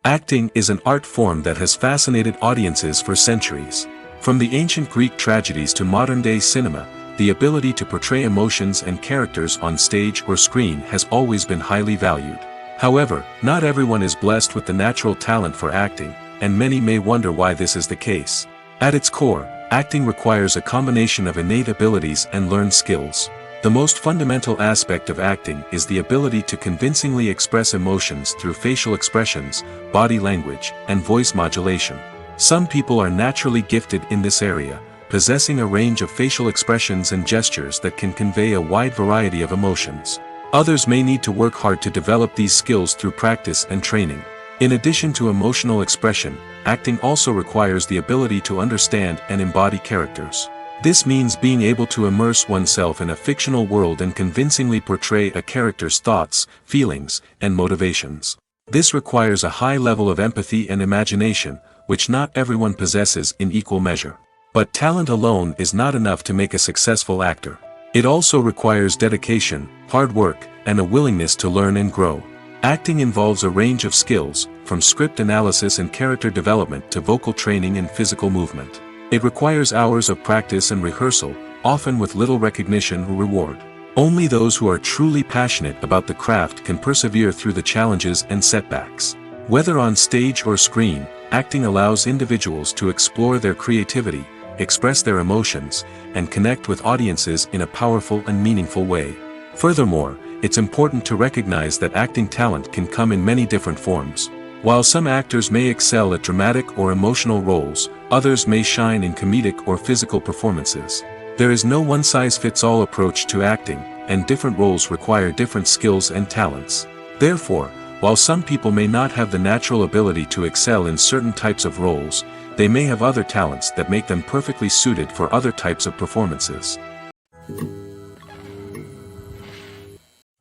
Acting is an art form that has fascinated audiences for centuries. From the ancient Greek tragedies to modern-day cinema, the ability to portray emotions and characters on stage or screen has always been highly valued. However, not everyone is blessed with the natural talent for acting, and many may wonder why this is the case. At its core, acting requires a combination of innate abilities and learned skills. The most fundamental aspect of acting is the ability to convincingly express emotions through facial expressions, body language, and voice modulation. Some people are naturally gifted in this area, possessing a range of facial expressions and gestures that can convey a wide variety of emotions. Others may need to work hard to develop these skills through practice and training. In addition to emotional expression, acting also requires the ability to understand and embody characters. This means being able to immerse oneself in a fictional world and convincingly portray a character's thoughts, feelings, and motivations. This requires a high level of empathy and imagination, which not everyone possesses in equal measure. But talent alone is not enough to make a successful actor. It also requires dedication, hard work, and a willingness to learn and grow. Acting involves a range of skills, from script analysis and character development to vocal training and physical movement. It requires hours of practice and rehearsal, often with little recognition or reward. Only those who are truly passionate about the craft can persevere through the challenges and setbacks. Whether on stage or screen, acting allows individuals to explore their creativity, express their emotions, and connect with audiences in a powerful and meaningful way. Furthermore, it's important to recognize that acting talent can come in many different forms. While some actors may excel at dramatic or emotional roles, others may shine in comedic or physical performances. There is no one-size-fits-all approach to acting, and different roles require different skills and talents. Therefore, while some people may not have the natural ability to excel in certain types of roles, they may have other talents that make them perfectly suited for other types of performances.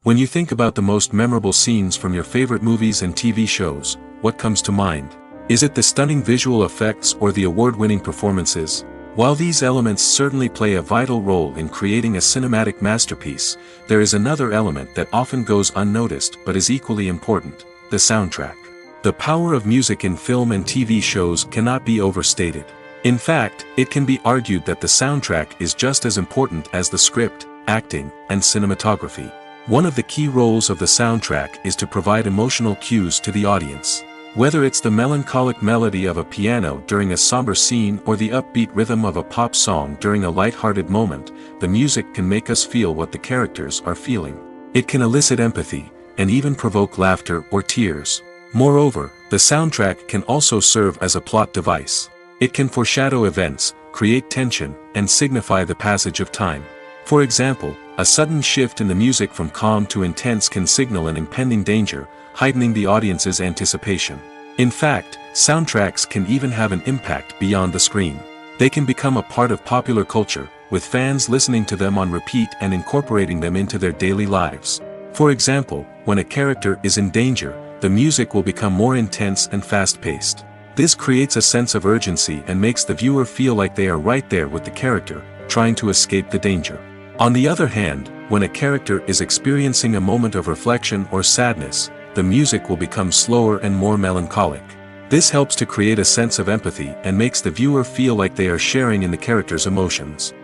When you think about the most memorable scenes from your favorite movies and TV shows, what comes to mind? Is it the stunning visual effects or the award-winning performances? While these elements certainly play a vital role in creating a cinematic masterpiece, there is another element that often goes unnoticed but is equally important: the soundtrack. The power of music in film and TV shows cannot be overstated. In fact, it can be argued that the soundtrack is just as important as the script, acting, and cinematography. One of the key roles of the soundtrack is to provide emotional cues to the audience. Whether it's the melancholic melody of a piano during a somber scene or the upbeat rhythm of a pop song during a light-hearted moment, the music can make us feel what the characters are feeling. It can elicit empathy, and even provoke laughter or tears. Moreover, the soundtrack can also serve as a plot device. It can foreshadow events, create tension, and signify the passage of time. For example, a sudden shift in the music from calm to intense can signal an impending danger, heightening the audience's anticipation. In fact, soundtracks can even have an impact beyond the screen. They can become a part of popular culture, with fans listening to them on repeat and incorporating them into their daily lives. For example, when a character is in danger, the music will become more intense and fast-paced. This creates a sense of urgency and makes the viewer feel like they are right there with the character, trying to escape the danger. On the other hand, when a character is experiencing a moment of reflection or sadness, the music will become slower and more melancholic. This helps to create a sense of empathy and makes the viewer feel like they are sharing in the character's emotions.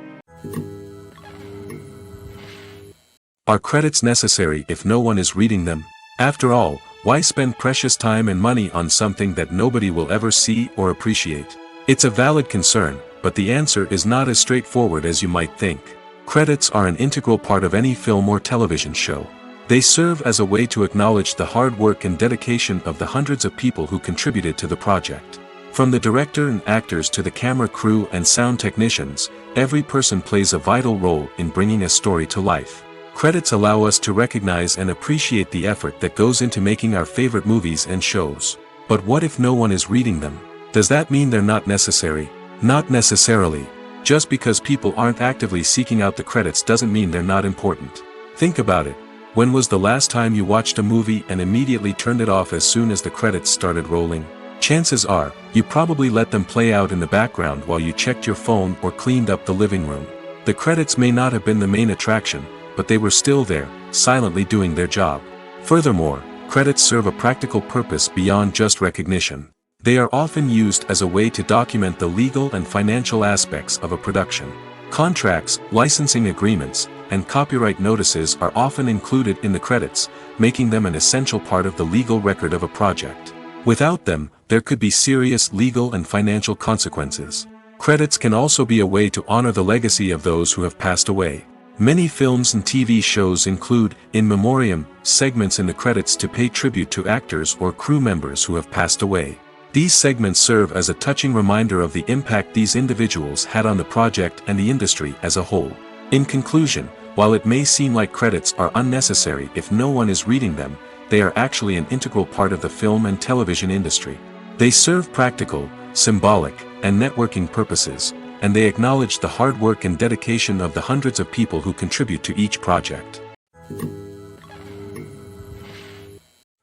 Are credits necessary if no one is reading them? After all, why spend precious time and money on something that nobody will ever see or appreciate? It's a valid concern, but the answer is not as straightforward as you might think. Credits are an integral part of any film or television show. They serve as a way to acknowledge the hard work and dedication of the hundreds of people who contributed to the project. From the director and actors to the camera crew and sound technicians, every person plays a vital role in bringing a story to life. Credits allow us to recognize and appreciate the effort that goes into making our favorite movies and shows. But what if no one is reading them? Does that mean they're not necessary? Not necessarily. Just because people aren't actively seeking out the credits doesn't mean they're not important. Think about it. When was the last time you watched a movie and immediately turned it off as soon as the credits started rolling? Chances are, you probably let them play out in the background while you checked your phone or cleaned up the living room. The credits may not have been the main attraction, but they were still there, silently doing their job. Furthermore, credits serve a practical purpose beyond just recognition. They are often used as a way to document the legal and financial aspects of a production. Contracts, licensing agreements, and copyright notices are often included in the credits, making them an essential part of the legal record of a project. Without them, there could be serious legal and financial consequences. Credits can also be a way to honor the legacy of those who have passed away. Many films and TV shows include, in memoriam, segments in the credits to pay tribute to actors or crew members who have passed away. These segments serve as a touching reminder of the impact these individuals had on the project and the industry as a whole. In conclusion, while it may seem like credits are unnecessary if no one is reading them, they are actually an integral part of the film and television industry. They serve practical, symbolic, and networking purposes, and they acknowledge the hard work and dedication of the hundreds of people who contribute to each project.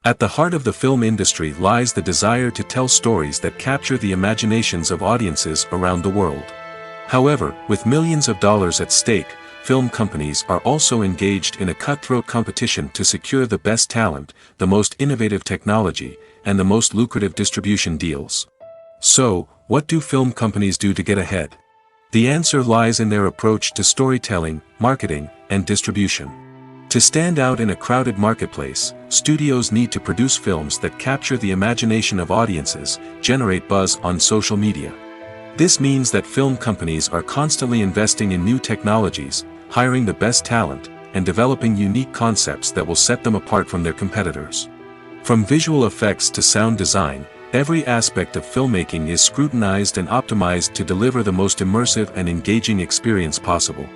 At the heart of the film industry lies the desire to tell stories that capture the imaginations of audiences around the world. However, with millions of dollars at stake, film companies are also engaged in a cutthroat competition to secure the best talent, the most innovative technology, and the most lucrative distribution deals. So, what do film companies do to get ahead? The answer lies in their approach to storytelling, marketing, and distribution. To stand out in a crowded marketplace, studios need to produce films that capture the imagination of audiences, generate buzz on social media. This means that film companies are constantly investing in new technologies, hiring the best talent, and developing unique concepts that will set them apart from their competitors. From visual effects to sound design, every aspect of filmmaking is scrutinized and optimized to deliver the most immersive and engaging experience possible.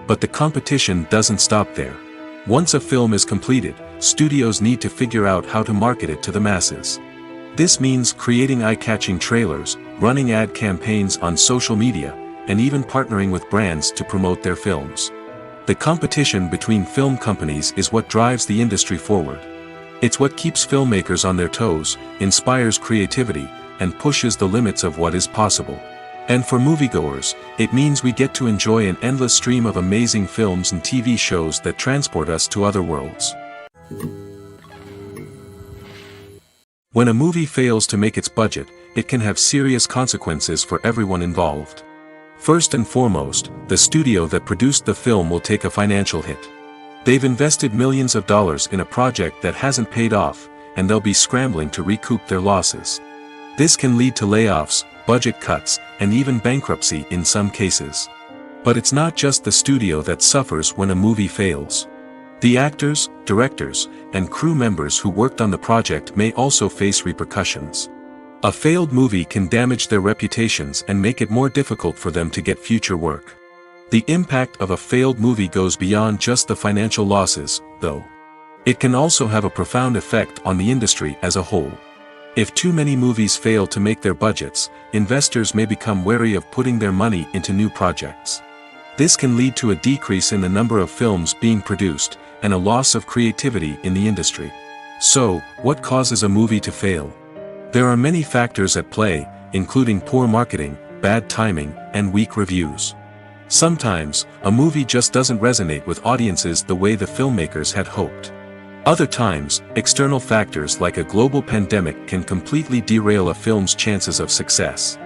But the competition doesn't stop there. Once a film is completed, studios need to figure out how to market it to the masses. This means creating eye-catching trailers, running ad campaigns on social media, and even partnering with brands to promote their films. The competition between film companies is what drives the industry forward. It's what keeps filmmakers on their toes, inspires creativity, and pushes the limits of what is possible. And for moviegoers, it means we get to enjoy an endless stream of amazing films and TV shows that transport us to other worlds. When a movie fails to make its budget, it can have serious consequences for everyone involved. First and foremost, the studio that produced the film will take a financial hit. They've invested millions of dollars in a project that hasn't paid off, and they'll be scrambling to recoup their losses. This can lead to layoffs, budget cuts, and even bankruptcy in some cases. But it's not just the studio that suffers when a movie fails. The actors, directors, and crew members who worked on the project may also face repercussions. A failed movie can damage their reputations and make it more difficult for them to get future work. The impact of a failed movie goes beyond just the financial losses, though. It can also have a profound effect on the industry as a whole. If too many movies fail to make their budgets, investors may become wary of putting their money into new projects. This can lead to a decrease in the number of films being produced, and a loss of creativity in the industry. So, what causes a movie to fail? There are many factors at play, including poor marketing, bad timing, and weak reviews. Sometimes, a movie just doesn't resonate with audiences the way the filmmakers had hoped. Other times, external factors like a global pandemic can completely derail a film's chances of success.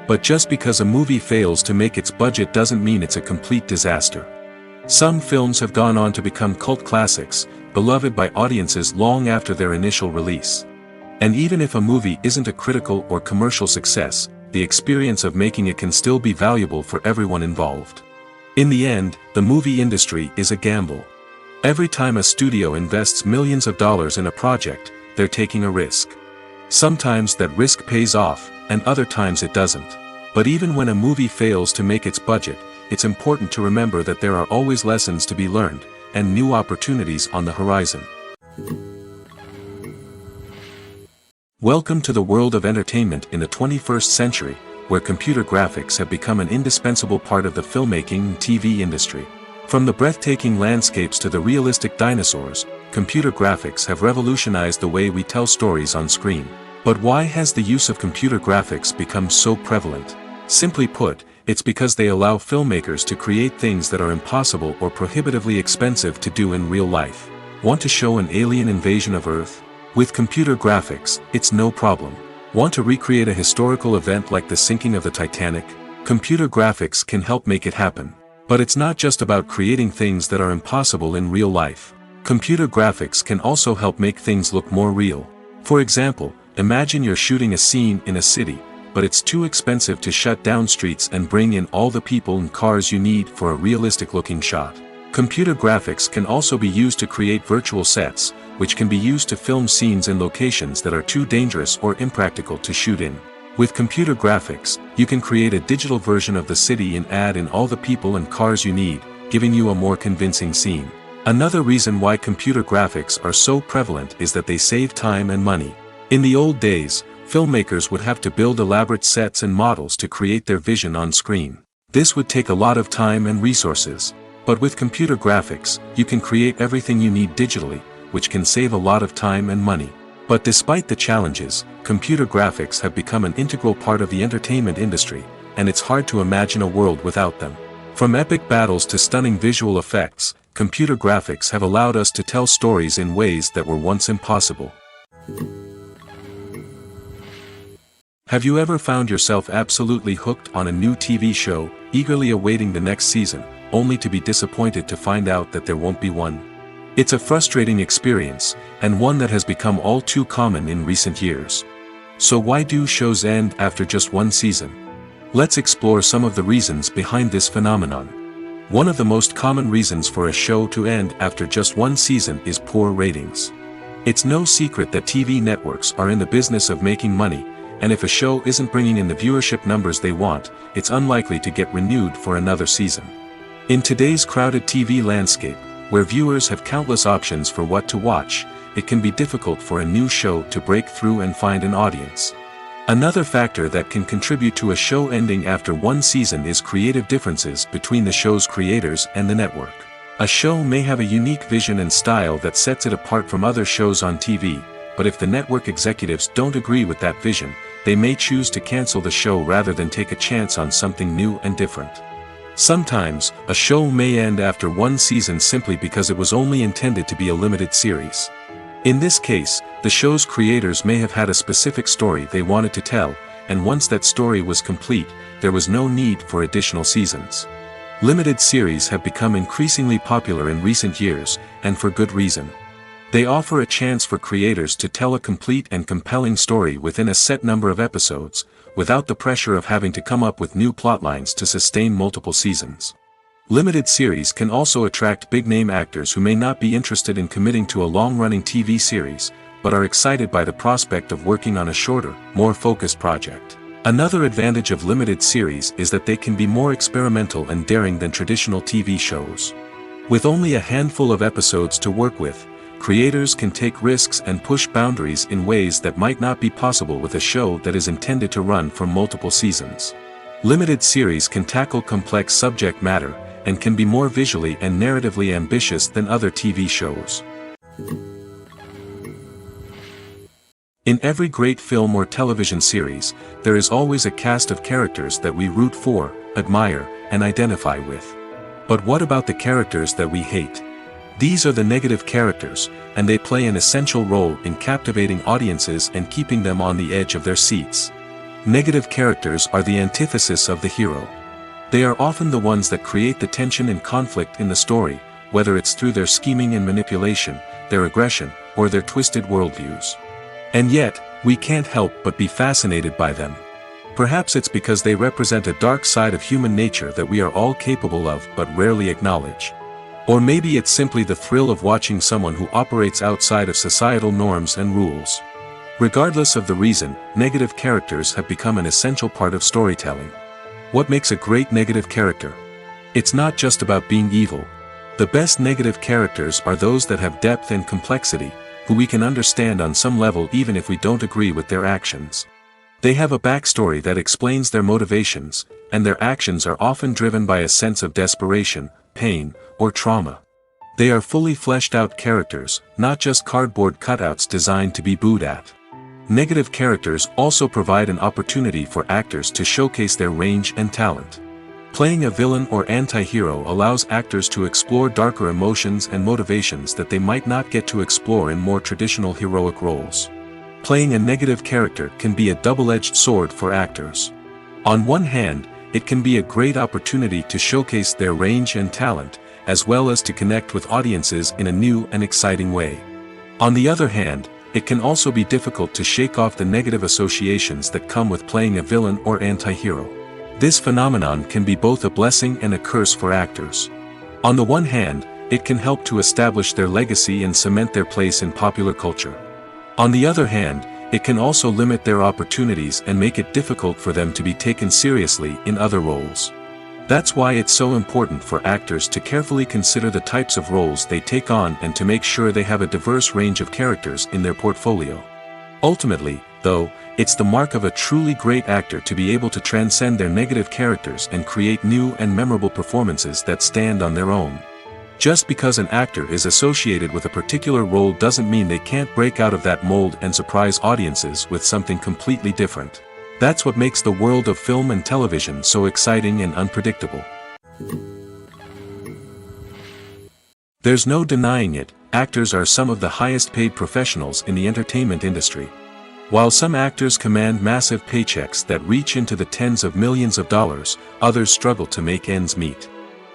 But just because a movie fails to make its budget doesn't mean it's a complete disaster. Some films have gone on to become cult classics, beloved by audiences long after their initial release. And even if a movie isn't a critical or commercial success, the experience of making it can still be valuable for everyone involved. In the end, the movie industry is a gamble. Every time a studio invests millions of dollars in a project, they're taking a risk. Sometimes that risk pays off, and other times it doesn't. But even when a movie fails to make its budget, it's important to remember that there are always lessons to be learned, and new opportunities on the horizon. Welcome to the world of entertainment in the 21st century, where computer graphics have become an indispensable part of the filmmaking and TV industry. From the breathtaking landscapes to the realistic dinosaurs, computer graphics have revolutionized the way we tell stories on screen. But why has the use of computer graphics become so prevalent? Simply put, it's because they allow filmmakers to create things that are impossible or prohibitively expensive to do in real life. Want to show an alien invasion of Earth? With computer graphics, it's no problem. Want to recreate a historical event like the sinking of the Titanic? Computer graphics can help make it happen. But it's not just about creating things that are impossible in real life. Computer graphics can also help make things look more real. For example, imagine you're shooting a scene in a city, but it's too expensive to shut down streets and bring in all the people and cars you need for a realistic-looking shot. Computer graphics can also be used to create virtual sets, which can be used to film scenes in locations that are too dangerous or impractical to shoot in. With computer graphics, you can create a digital version of the city and add in all the people and cars you need, giving you a more convincing scene. Another reason why computer graphics are so prevalent is that they save time and money. In the old days, filmmakers would have to build elaborate sets and models to create their vision on screen. This would take a lot of time and resources. But with computer graphics, you can create everything you need digitally, which can save a lot of time and money. But despite the challenges, computer graphics have become an integral part of the entertainment industry, and it's hard to imagine a world without them. From epic battles to stunning visual effects, computer graphics have allowed us to tell stories in ways that were once impossible. Have you ever found yourself absolutely hooked on a new TV show, eagerly awaiting the next season, only to be disappointed to find out that there won't be one? It's a frustrating experience, and one that has become all too common in recent years. So why do shows end after just one season? Let's explore some of the reasons behind this phenomenon. One of the most common reasons for a show to end after just one season is poor ratings. It's no secret that TV networks are in the business of making money, and if a show isn't bringing in the viewership numbers they want, it's unlikely to get renewed for another season. In today's crowded TV landscape, where viewers have countless options for what to watch, it can be difficult for a new show to break through and find an audience. Another factor that can contribute to a show ending after one season is creative differences between the show's creators and the network. A show may have a unique vision and style that sets it apart from other shows on TV, but if the network executives don't agree with that vision, they may choose to cancel the show rather than take a chance on something new and different. Sometimes, a show may end after one season simply because it was only intended to be a limited series. In this case, the show's creators may have had a specific story they wanted to tell, and once that story was complete, there was no need for additional seasons. Limited series have become increasingly popular in recent years, and for good reason. They offer a chance for creators to tell a complete and compelling story within a set number of episodes, without the pressure of having to come up with new plotlines to sustain multiple seasons. Limited series can also attract big-name actors who may not be interested in committing to a long-running TV series, but are excited by the prospect of working on a shorter, more focused project. Another advantage of limited series is that they can be more experimental and daring than traditional TV shows. With only a handful of episodes to work with, creators can take risks and push boundaries in ways that might not be possible with a show that is intended to run for multiple seasons. Limited series can tackle complex subject matter, and can be more visually and narratively ambitious than other TV shows. In every great film or television series, there is always a cast of characters that we root for, admire, and identify with. But what about the characters that we hate? These are the negative characters, and they play an essential role in captivating audiences and keeping them on the edge of their seats. Negative characters are the antithesis of the hero. They are often the ones that create the tension and conflict in the story, whether it's through their scheming and manipulation, their aggression, or their twisted worldviews. And yet, we can't help but be fascinated by them. Perhaps it's because they represent a dark side of human nature that we are all capable of but rarely acknowledge. Or maybe it's simply the thrill of watching someone who operates outside of societal norms and rules. Regardless of the reason, negative characters have become an essential part of storytelling. What makes a great negative character? It's not just about being evil. The best negative characters are those that have depth and complexity, who we can understand on some level even if we don't agree with their actions. They have a backstory that explains their motivations, and their actions are often driven by a sense of desperation, pain, or trauma. They are fully fleshed out characters, not just cardboard cutouts designed to be booed at. Negative characters also provide an opportunity for actors to showcase their range and talent. Playing a villain or anti-hero allows actors to explore darker emotions and motivations that they might not get to explore in more traditional heroic roles. Playing a negative character can be a double-edged sword for actors. On one hand, it can be a great opportunity to showcase their range and talent, as well as to connect with audiences in a new and exciting way. On the other hand, it can also be difficult to shake off the negative associations that come with playing a villain or anti-hero. This phenomenon can be both a blessing and a curse for actors. On the one hand, it can help to establish their legacy and cement their place in popular culture. On the other hand, it can also limit their opportunities and make it difficult for them to be taken seriously in other roles. That's why it's so important for actors to carefully consider the types of roles they take on and to make sure they have a diverse range of characters in their portfolio. Ultimately, though, It's the mark of a truly great actor to be able to transcend their negative characters and create new and memorable performances that stand on their own. Just because an actor is associated with a particular role doesn't mean they can't break out of that mold and surprise audiences with something completely different. That's what makes the world of film and television so exciting and unpredictable. There's no denying it, actors are some of the highest paid professionals in the entertainment industry. While some actors command massive paychecks that reach into the tens of millions of dollars, others struggle to make ends meet.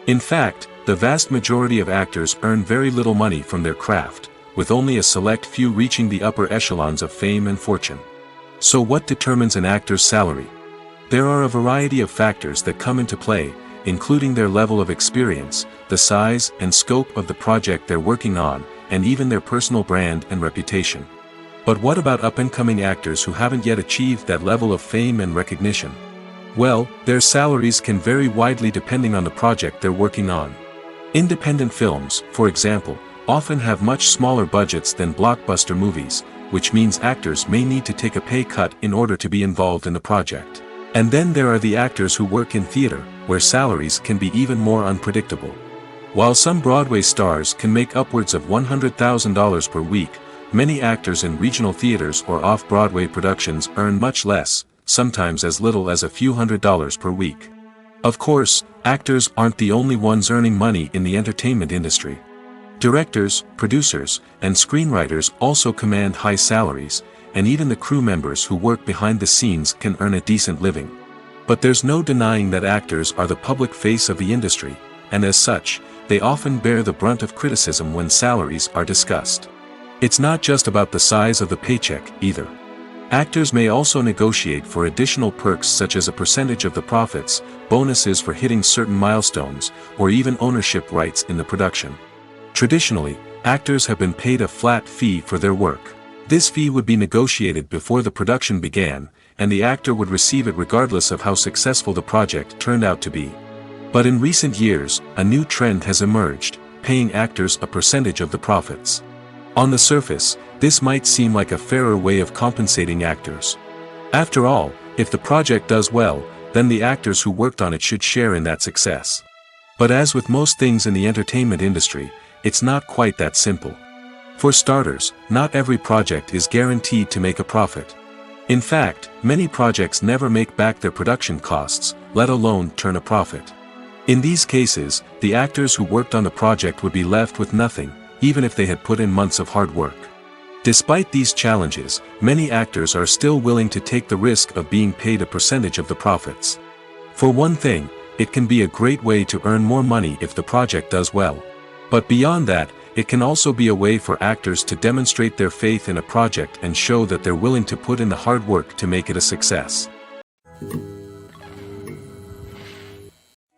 In fact, the vast majority of actors earn very little money from their craft, with only a select few reaching the upper echelons of fame and fortune. So what determines an actor's salary? There are a variety of factors that come into play, including their level of experience, the size and scope of the project they're working on, and even their personal brand and reputation. But what about up-and-coming actors who haven't yet achieved that level of fame and recognition? Well, their salaries can vary widely depending on the project they're working on. Independent films, for example, often have much smaller budgets than blockbuster movies, which means actors may need to take a pay cut in order to be involved in the project. And then there are the actors who work in theater, where salaries can be even more unpredictable. While some Broadway stars can make upwards of $100,000 per week, many actors in regional theaters or off-Broadway productions earn much less, sometimes as little as a few $100s per week. Of course, actors aren't the only ones earning money in the entertainment industry. Directors, producers, and screenwriters also command high salaries, and even the crew members who work behind the scenes can earn a decent living. But there's no denying that actors are the public face of the industry, and as such, they often bear the brunt of criticism when salaries are discussed. It's not just about the size of the paycheck, either. Actors may also negotiate for additional perks such as a percentage of the profits, bonuses for hitting certain milestones, or even ownership rights in the production. Traditionally, actors have been paid a flat fee for their work. This fee would be negotiated before the production began, and the actor would receive it regardless of how successful the project turned out to be. But in recent years, a new trend has emerged, paying actors a percentage of the profits. On the surface, this might seem like a fairer way of compensating actors. After all, if the project does well, then the actors who worked on it should share in that success. But as with most things in the entertainment industry, it's not quite that simple. For starters, not every project is guaranteed to make a profit. In fact, many projects never make back their production costs, let alone turn a profit. In these cases, the actors who worked on the project would be left with nothing, even if they had put in months of hard work. Despite these challenges, many actors are still willing to take the risk of being paid a percentage of the profits. For one thing, it can be a great way to earn more money if the project does well. But beyond that, it can also be a way for actors to demonstrate their faith in a project and show that they're willing to put in the hard work to make it a success.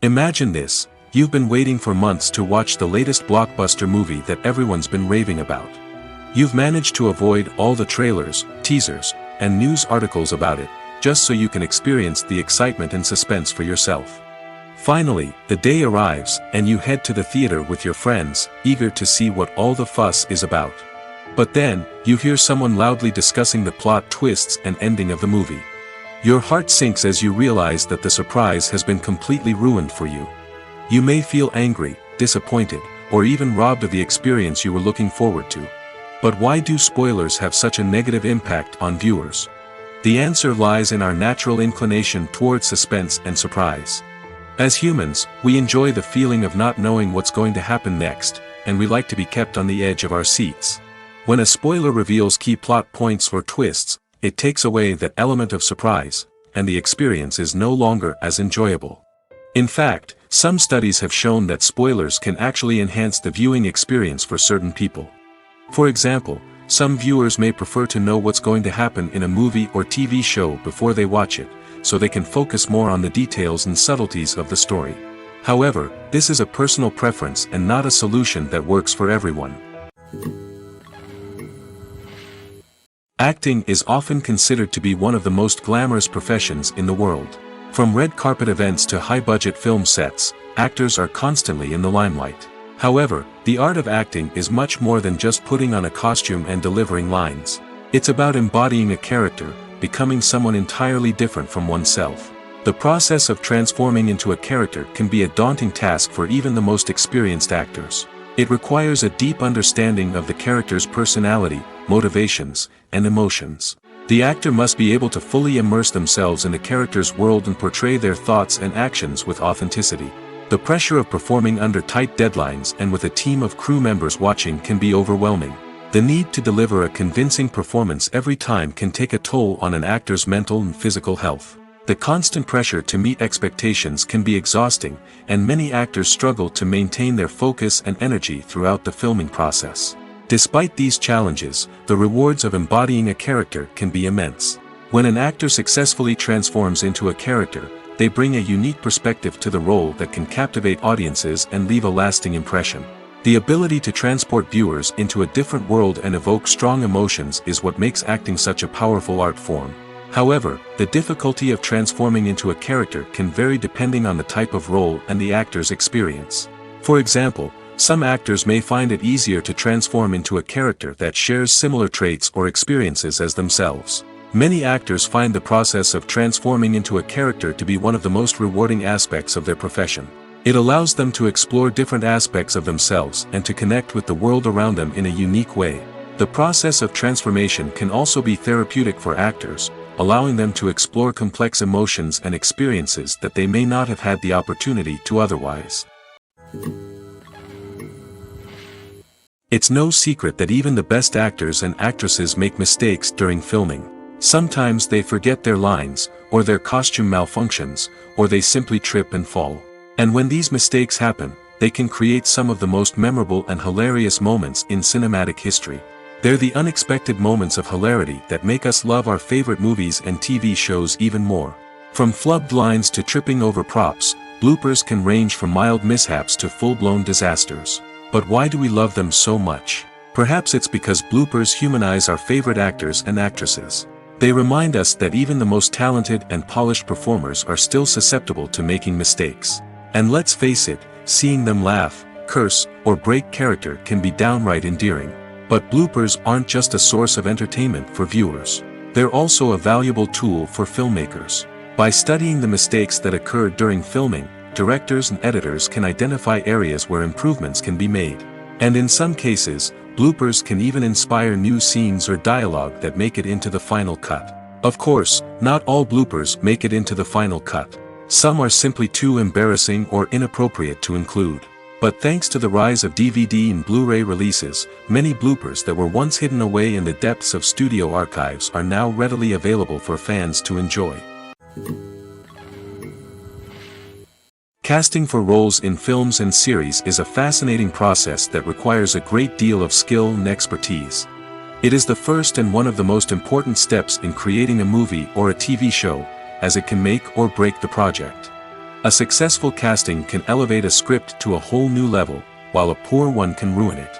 Imagine this. You've been waiting for months to watch the latest blockbuster movie that everyone's been raving about. You've managed to avoid all the trailers, teasers, and news articles about it, just so you can experience the excitement and suspense for yourself. Finally, the day arrives, and you head to the theater with your friends, eager to see what all the fuss is about. But then, you hear someone loudly discussing the plot twists and ending of the movie. Your heart sinks as you realize that the surprise has been completely ruined for you. You may feel angry, disappointed, or even robbed of the experience you were looking forward to. But why do spoilers have such a negative impact on viewers? The answer lies in our natural inclination toward suspense and surprise. As humans, we enjoy the feeling of not knowing what's going to happen next, and we like to be kept on the edge of our seats. When a spoiler reveals key plot points or twists, it takes away that element of surprise, and the experience is no longer as enjoyable. In fact, some studies have shown that spoilers can actually enhance the viewing experience for certain people. For example, some viewers may prefer to know what's going to happen in a movie or TV show before they watch it, so they can focus more on the details and subtleties of the story. However, this is a personal preference and not a solution that works for everyone. Acting is often considered to be one of the most glamorous professions in the world. From red carpet events to high-budget film sets, actors are constantly in the limelight. However, the art of acting is much more than just putting on a costume and delivering lines. It's about embodying a character, becoming someone entirely different from oneself. The process of transforming into a character can be a daunting task for even the most experienced actors. It requires a deep understanding of the character's personality, motivations, and emotions. The actor must be able to fully immerse themselves in the character's world and portray their thoughts and actions with authenticity. The pressure of performing under tight deadlines and with a team of crew members watching can be overwhelming. The need to deliver a convincing performance every time can take a toll on an actor's mental and physical health. The constant pressure to meet expectations can be exhausting, and many actors struggle to maintain their focus and energy throughout the filming process. Despite these challenges, the rewards of embodying a character can be immense. When an actor successfully transforms into a character, they bring a unique perspective to the role that can captivate audiences and leave a lasting impression. The ability to transport viewers into a different world and evoke strong emotions is what makes acting such a powerful art form. However, the difficulty of transforming into a character can vary depending on the type of role and the actor's experience. For example, some actors may find it easier to transform into a character that shares similar traits or experiences as themselves. Many actors find the process of transforming into a character to be one of the most rewarding aspects of their profession. It allows them to explore different aspects of themselves and to connect with the world around them in a unique way. The process of transformation can also be therapeutic for actors, allowing them to explore complex emotions and experiences that they may not have had the opportunity to otherwise. It's no secret that even the best actors and actresses make mistakes during filming. Sometimes they forget their lines, or their costume malfunctions, or they simply trip and fall. And when these mistakes happen, they can create some of the most memorable and hilarious moments in cinematic history. They're the unexpected moments of hilarity that make us love our favorite movies and TV shows even more. From flubbed lines to tripping over props, bloopers can range from mild mishaps to full-blown disasters. But why do we love them so much? Perhaps it's because bloopers humanize our favorite actors and actresses. They remind us that even the most talented and polished performers are still susceptible to making mistakes. And let's face it, seeing them laugh, curse, or break character can be downright endearing. But bloopers aren't just a source of entertainment for viewers. They're also a valuable tool for filmmakers. By studying the mistakes that occurred during filming, directors and editors can identify areas where improvements can be made. And in some cases, bloopers can even inspire new scenes or dialogue that make it into the final cut. Of course, not all bloopers make it into the final cut. Some are simply too embarrassing or inappropriate to include. But thanks to the rise of DVD and Blu-ray releases, many bloopers that were once hidden away in the depths of studio archives are now readily available for fans to enjoy. Casting for roles in films and series is a fascinating process that requires a great deal of skill and expertise. It is the first and one of the most important steps in creating a movie or a TV show, as it can make or break the project. A successful casting can elevate a script to a whole new level, while a poor one can ruin it.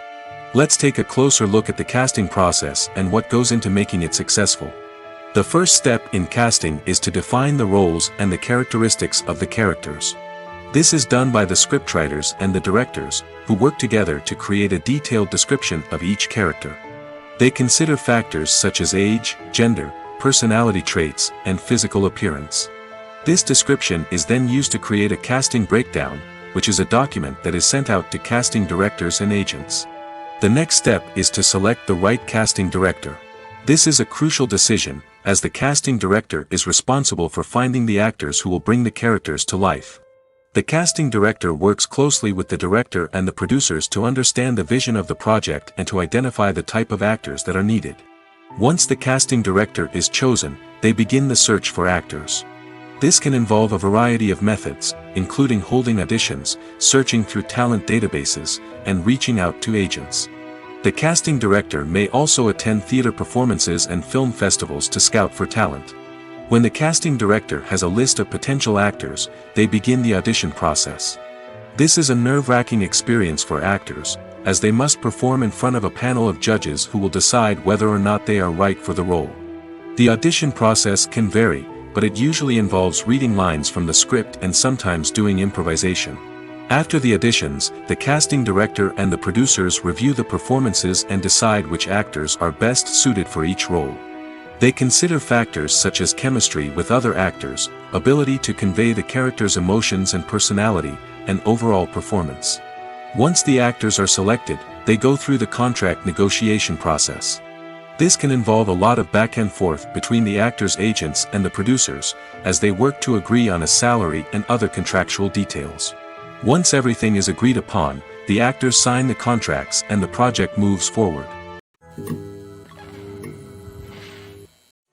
Let's take a closer look at the casting process and what goes into making it successful. The first step in casting is to define the roles and the characteristics of the characters. This is done by the scriptwriters and the directors, who work together to create a detailed description of each character. They consider factors such as age, gender, personality traits, and physical appearance. This description is then used to create a casting breakdown, which is a document that is sent out to casting directors and agents. The next step is to select the right casting director. This is a crucial decision, as the casting director is responsible for finding the actors who will bring the characters to life. The casting director works closely with the director and the producers to understand the vision of the project and to identify the type of actors that are needed. Once the casting director is chosen, they begin the search for actors. This can involve a variety of methods, including holding auditions, searching through talent databases, and reaching out to agents. The casting director may also attend theater performances and film festivals to scout for talent. When the casting director has a list of potential actors, they begin the audition process. This is a nerve-wracking experience for actors, as they must perform in front of a panel of judges who will decide whether or not they are right for the role. The audition process can vary, but it usually involves reading lines from the script and sometimes doing improvisation. After the auditions, the casting director and the producers review the performances and decide which actors are best suited for each role. They consider factors such as chemistry with other actors, ability to convey the character's emotions and personality, and overall performance. Once the actors are selected, they go through the contract negotiation process. This can involve a lot of back and forth between the actors' agents and the producers, as they work to agree on a salary and other contractual details. Once everything is agreed upon, the actors sign the contracts and the project moves forward.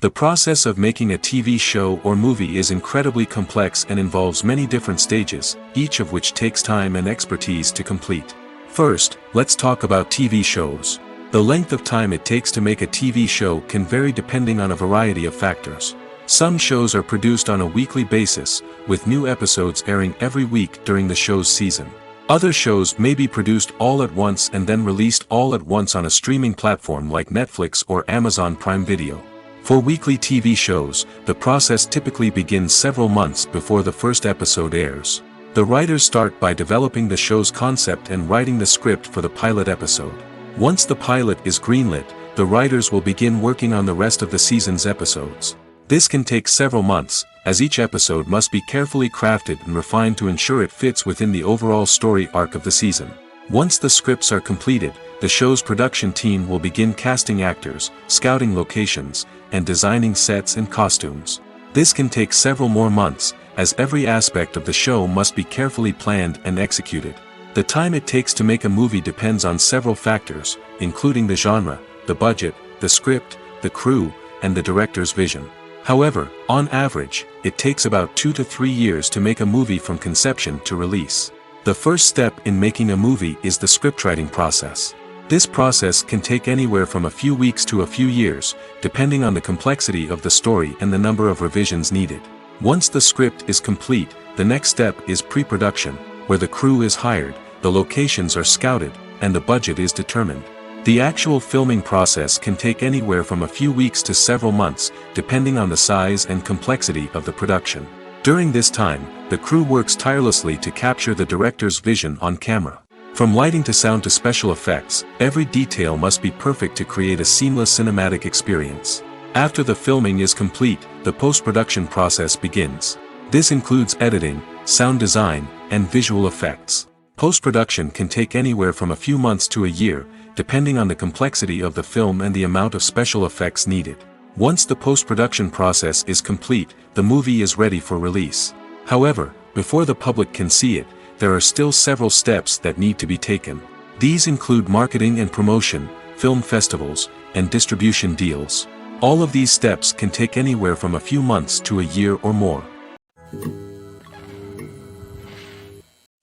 The process of making a TV show or movie is incredibly complex and involves many different stages, each of which takes time and expertise to complete. First, let's talk about TV shows. The length of time it takes to make a TV show can vary depending on a variety of factors. Some shows are produced on a weekly basis, with new episodes airing every week during the show's season. Other shows may be produced all at once and then released all at once on a streaming platform like Netflix or Amazon Prime Video. For weekly TV shows, the process typically begins several months before the first episode airs. The writers start by developing the show's concept and writing the script for the pilot episode. Once the pilot is greenlit, the writers will begin working on the rest of the season's episodes. This can take several months, as each episode must be carefully crafted and refined to ensure it fits within the overall story arc of the season. Once the scripts are completed, the show's production team will begin casting actors, scouting locations, and designing sets and costumes. This can take several more months, as every aspect of the show must be carefully planned and executed. The time it takes to make a movie depends on several factors, including the genre, the budget, the script, the crew, and the director's vision. However, on average, it takes about 2 to 3 years to make a movie from conception to release. The first step in making a movie is the scriptwriting process. This process can take anywhere from a few weeks to a few years, depending on the complexity of the story and the number of revisions needed. Once the script is complete, the next step is pre-production, where the crew is hired, the locations are scouted, and the budget is determined. The actual filming process can take anywhere from a few weeks to several months, depending on the size and complexity of the production. During this time, the crew works tirelessly to capture the director's vision on camera. From lighting to sound to special effects, every detail must be perfect to create a seamless cinematic experience. After the filming is complete, the post-production process begins. This includes editing, sound design, and visual effects. Post-production can take anywhere from a few months to a year, depending on the complexity of the film and the amount of special effects needed. Once the post-production process is complete, the movie is ready for release. However, before the public can see it, there are still several steps that need to be taken. These include marketing and promotion, film festivals, and distribution deals. All of these steps can take anywhere from a few months to a year or more.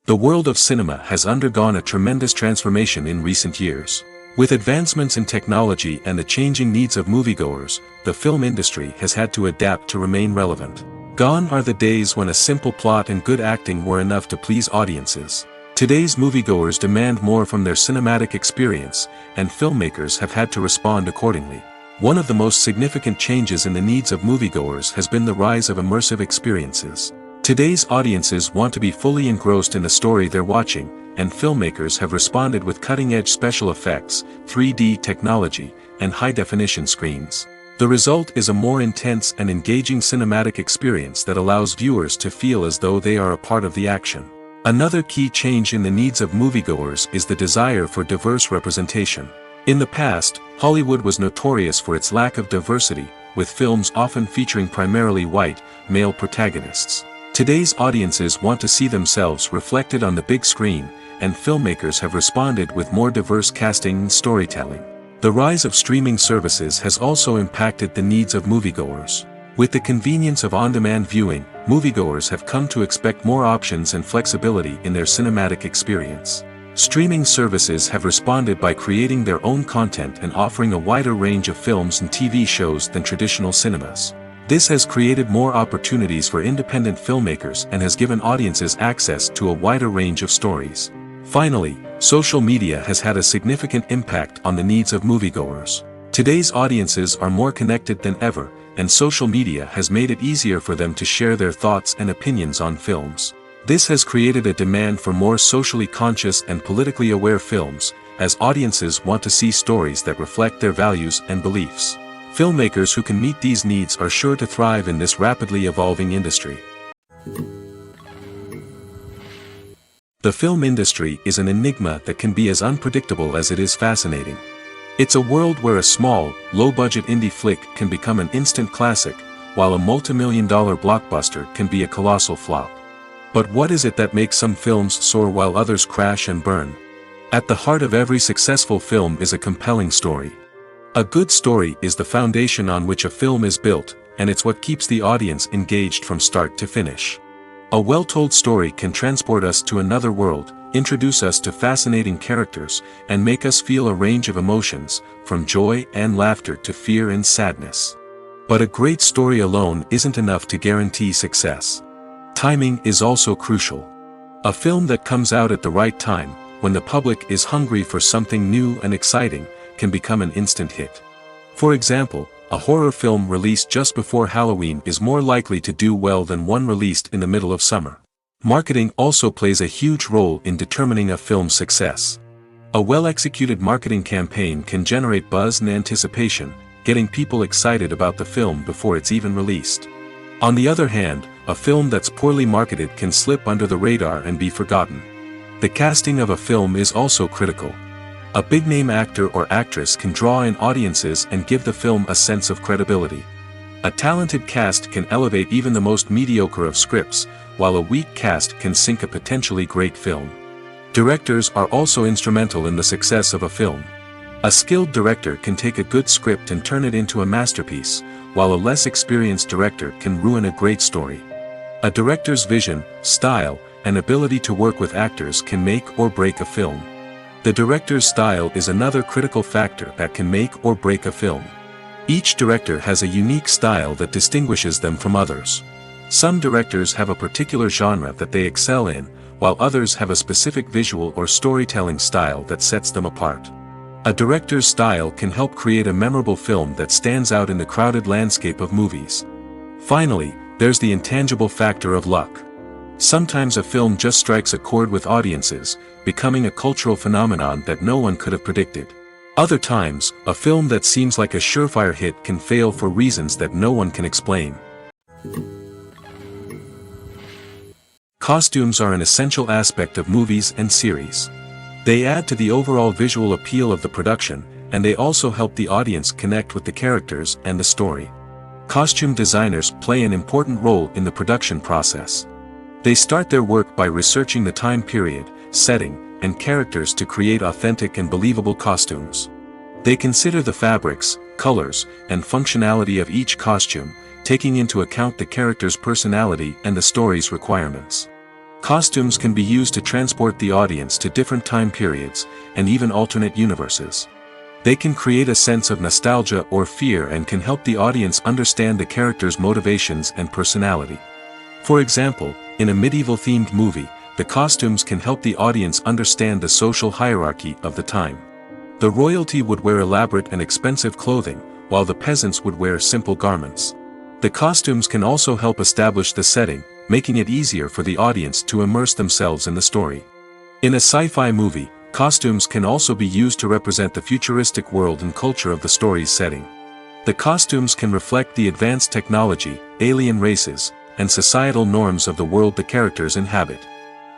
The world of cinema has undergone a tremendous transformation in recent years. With advancements in technology and the changing needs of moviegoers, the film industry has had to adapt to remain relevant. Gone are the days when a simple plot and good acting were enough to please audiences. Today's moviegoers demand more from their cinematic experience, and filmmakers have had to respond accordingly. One of the most significant changes in the needs of moviegoers has been the rise of immersive experiences. Today's audiences want to be fully engrossed in the story they're watching, and filmmakers have responded with cutting-edge special effects, 3D technology, and high-definition screens. The result is a more intense and engaging cinematic experience that allows viewers to feel as though they are a part of the action. Another key change in the needs of moviegoers is the desire for diverse representation. In the past, Hollywood was notorious for its lack of diversity, with films often featuring primarily white, male protagonists. Today's audiences want to see themselves reflected on the big screen, and filmmakers have responded with more diverse casting and storytelling. The rise of streaming services has also impacted the needs of moviegoers. With the convenience of on-demand viewing, moviegoers have come to expect more options and flexibility in their cinematic experience. Streaming services have responded by creating their own content and offering a wider range of films and TV shows than traditional cinemas. This has created more opportunities for independent filmmakers and has given audiences access to a wider range of stories. Finally, social media has had a significant impact on the needs of moviegoers. Today's audiences are more connected than ever, and social media has made it easier for them to share their thoughts and opinions on films. This has created a demand for more socially conscious and politically aware films, as audiences want to see stories that reflect their values and beliefs. Filmmakers who can meet these needs are sure to thrive in this rapidly evolving industry. The film industry is an enigma that can be as unpredictable as it is fascinating. It's a world where a small, low-budget indie flick can become an instant classic, while a multi-million-dollar blockbuster can be a colossal flop. But what is it that makes some films soar while others crash and burn? At the heart of every successful film is a compelling story. A good story is the foundation on which a film is built, and it's what keeps the audience engaged from start to finish. A well-told story can transport us to another world, introduce us to fascinating characters, and make us feel a range of emotions, from joy and laughter to fear and sadness. But a great story alone isn't enough to guarantee success. Timing is also crucial. A film that comes out at the right time, when the public is hungry for something new and exciting, can become an instant hit. For example, a horror film released just before Halloween is more likely to do well than one released in the middle of summer. Marketing also plays a huge role in determining a film's success. A well-executed marketing campaign can generate buzz and anticipation, getting people excited about the film before it's even released. On the other hand, a film that's poorly marketed can slip under the radar and be forgotten. The casting of a film is also critical. A big-name actor or actress can draw in audiences and give the film a sense of credibility. A talented cast can elevate even the most mediocre of scripts, while a weak cast can sink a potentially great film. Directors are also instrumental in the success of a film. A skilled director can take a good script and turn it into a masterpiece, while a less experienced director can ruin a great story. A director's vision, style, and ability to work with actors can make or break a film. The director's style is another critical factor that can make or break a film. Each director has a unique style that distinguishes them from others. Some directors have a particular genre that they excel in, while others have a specific visual or storytelling style that sets them apart. A director's style can help create a memorable film that stands out in the crowded landscape of movies. Finally, there's the intangible factor of luck. Sometimes a film just strikes a chord with audiences, becoming a cultural phenomenon that no one could have predicted. Other times, a film that seems like a surefire hit can fail for reasons that no one can explain. Costumes are an essential aspect of movies and series. They add to the overall visual appeal of the production, and they also help the audience connect with the characters and the story. Costume designers play an important role in the production process. They start their work by researching the time period, setting, and characters to create authentic and believable costumes. They consider the fabrics, colors, and functionality of each costume, taking into account the character's personality and the story's requirements. Costumes can be used to transport the audience to different time periods, and even alternate universes. They can create a sense of nostalgia or fear and can help the audience understand the character's motivations and personality. For example, in a medieval-themed movie, the costumes can help the audience understand the social hierarchy of the time. The royalty would wear elaborate and expensive clothing, while the peasants would wear simple garments. The costumes can also help establish the setting, making it easier for the audience to immerse themselves in the story. In a sci-fi movie, costumes can also be used to represent the futuristic world and culture of the story's setting. The costumes can reflect the advanced technology, alien races, and societal norms of the world the characters inhabit.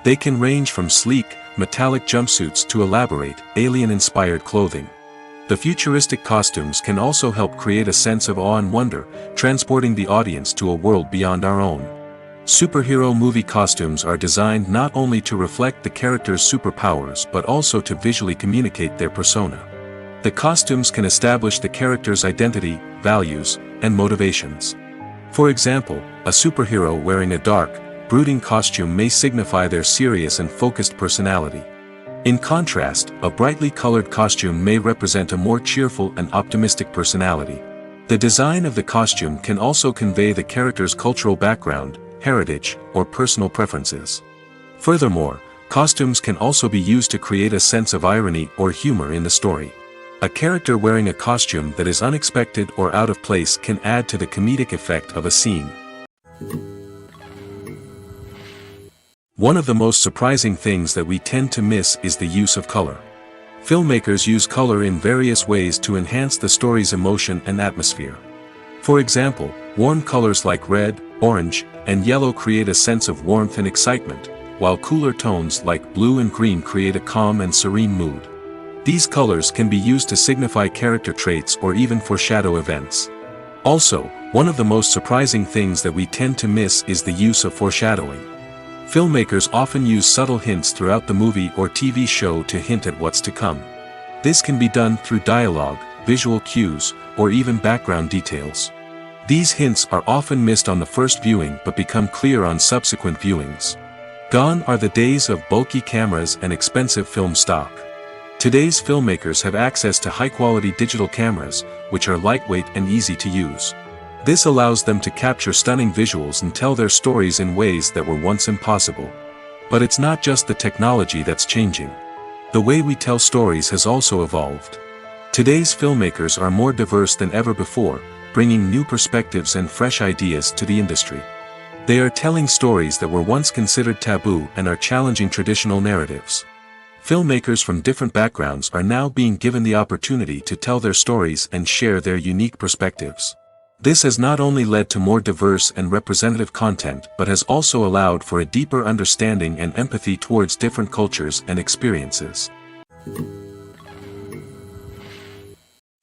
They can range from sleek, metallic jumpsuits to elaborate, alien-inspired clothing. The futuristic costumes can also help create a sense of awe and wonder, transporting the audience to a world beyond our own. Superhero movie costumes are designed not only to reflect the character's superpowers but also to visually communicate their persona. The costumes can establish the character's identity, values, and motivations. For example, a superhero wearing a dark, brooding costume may signify their serious and focused personality. In contrast, a brightly colored costume may represent a more cheerful and optimistic personality. The design of the costume can also convey the character's cultural background, heritage, or personal preferences. Furthermore, costumes can also be used to create a sense of irony or humor in the story. A character wearing a costume that is unexpected or out of place can add to the comedic effect of a scene. One of the most surprising things that we tend to miss is the use of color. Filmmakers use color in various ways to enhance the story's emotion and atmosphere. For example, warm colors like red, orange, and yellow create a sense of warmth and excitement, while cooler tones like blue and green create a calm and serene mood. These colors can be used to signify character traits or even foreshadow events. Also, one of the most surprising things that we tend to miss is the use of foreshadowing. Filmmakers often use subtle hints throughout the movie or TV show to hint at what's to come. This can be done through dialogue, visual cues, or even background details. These hints are often missed on the first viewing but become clear on subsequent viewings. Gone are the days of bulky cameras and expensive film stock. Today's filmmakers have access to high-quality digital cameras, which are lightweight and easy to use. This allows them to capture stunning visuals and tell their stories in ways that were once impossible. But it's not just the technology that's changing. The way we tell stories has also evolved. Today's filmmakers are more diverse than ever before, bringing new perspectives and fresh ideas to the industry. They are telling stories that were once considered taboo and are challenging traditional narratives. Filmmakers from different backgrounds are now being given the opportunity to tell their stories and share their unique perspectives. This has not only led to more diverse and representative content but has also allowed for a deeper understanding and empathy towards different cultures and experiences.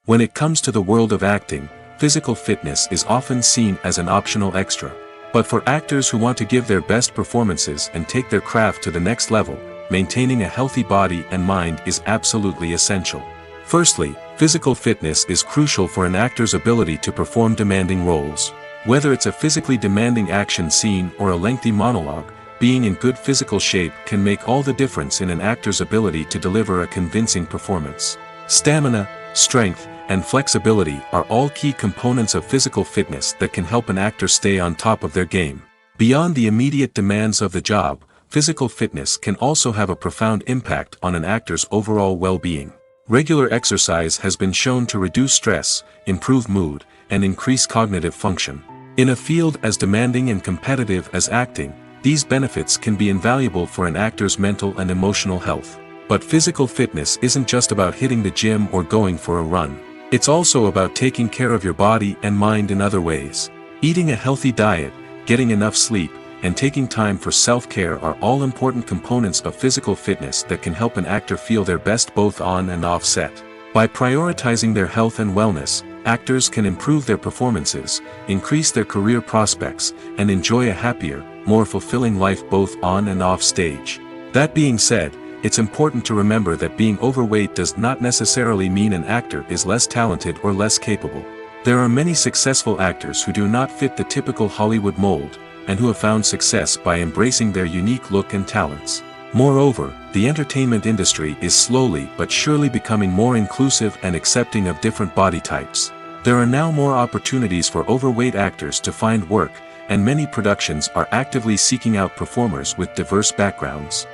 When it comes to the world of acting, physical fitness is often seen as an optional extra. But for actors who want to give their best performances and take their craft to the next level, maintaining a healthy body and mind is absolutely essential. Firstly, physical fitness is crucial for an actor's ability to perform demanding roles. Whether it's a physically demanding action scene or a lengthy monologue, being in good physical shape can make all the difference in an actor's ability to deliver a convincing performance. Stamina, strength, and flexibility are all key components of physical fitness that can help an actor stay on top of their game. Beyond the immediate demands of the job, physical fitness can also have a profound impact on an actor's overall well-being. Regular exercise has been shown to reduce stress, improve mood, and increase cognitive function. In a field as demanding and competitive as acting, these benefits can be invaluable for an actor's mental and emotional health. But physical fitness isn't just about hitting the gym or going for a run. It's also about taking care of your body and mind in other ways. Eating a healthy diet, getting enough sleep, and taking time for self-care are all important components of physical fitness that can help an actor feel their best both on and off set. By prioritizing their health and wellness, actors can improve their performances, increase their career prospects, and enjoy a happier, more fulfilling life both on and off stage. That being said, it's important to remember that being overweight does not necessarily mean an actor is less talented or less capable. There are many successful actors who do not fit the typical Hollywood mold, and who have found success by embracing their unique look and talents. Moreover, the entertainment industry is slowly but surely becoming more inclusive and accepting of different body types. There are now more opportunities for overweight actors to find work, and many productions are actively seeking out performers with diverse backgrounds.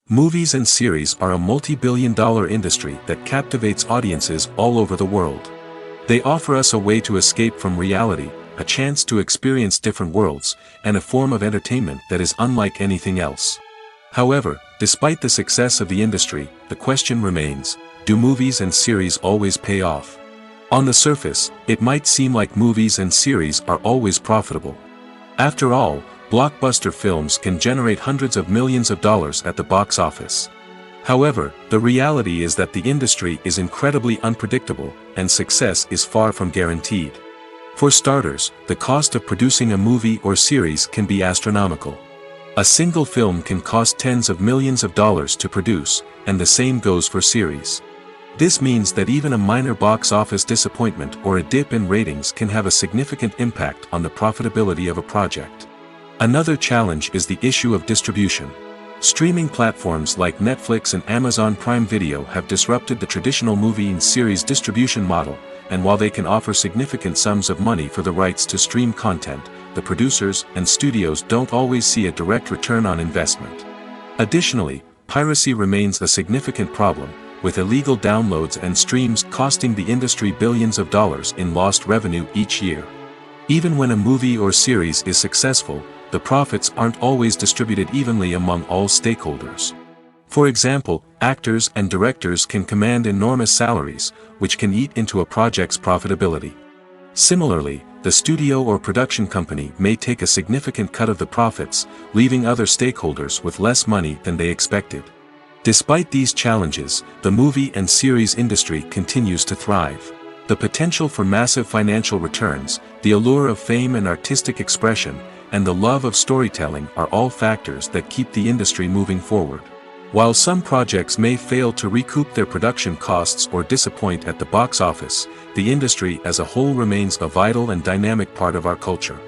Movies and series are a multi-billion-dollar industry that captivates audiences all over the world. They offer us a way to escape from reality, a chance to experience different worlds, and a form of entertainment that is unlike anything else. However, despite the success of the industry, the question remains, do movies and series always pay off? On the surface, it might seem like movies and series are always profitable. After all, blockbuster films can generate hundreds of millions of dollars at the box office. However, the reality is that the industry is incredibly unpredictable, and success is far from guaranteed. For starters, the cost of producing a movie or series can be astronomical. A single film can cost tens of millions of dollars to produce, and the same goes for series. This means that even a minor box office disappointment or a dip in ratings can have a significant impact on the profitability of a project. Another challenge is the issue of distribution. Streaming platforms like Netflix and Amazon Prime Video have disrupted the traditional movie and series distribution model, and while they can offer significant sums of money for the rights to stream content, the producers and studios don't always see a direct return on investment. Additionally, piracy remains a significant problem, with illegal downloads and streams costing the industry billions of dollars in lost revenue each year. Even when a movie or series is successful, the profits aren't always distributed evenly among all stakeholders. For example, actors and directors can command enormous salaries, which can eat into a project's profitability. Similarly, the studio or production company may take a significant cut of the profits, leaving other stakeholders with less money than they expected. Despite these challenges, the movie and series industry continues to thrive. The potential for massive financial returns, the allure of fame and artistic expression, and the love of storytelling are all factors that keep the industry moving forward. While some projects may fail to recoup their production costs or disappoint at the box office, the industry as a whole remains a vital and dynamic part of our culture.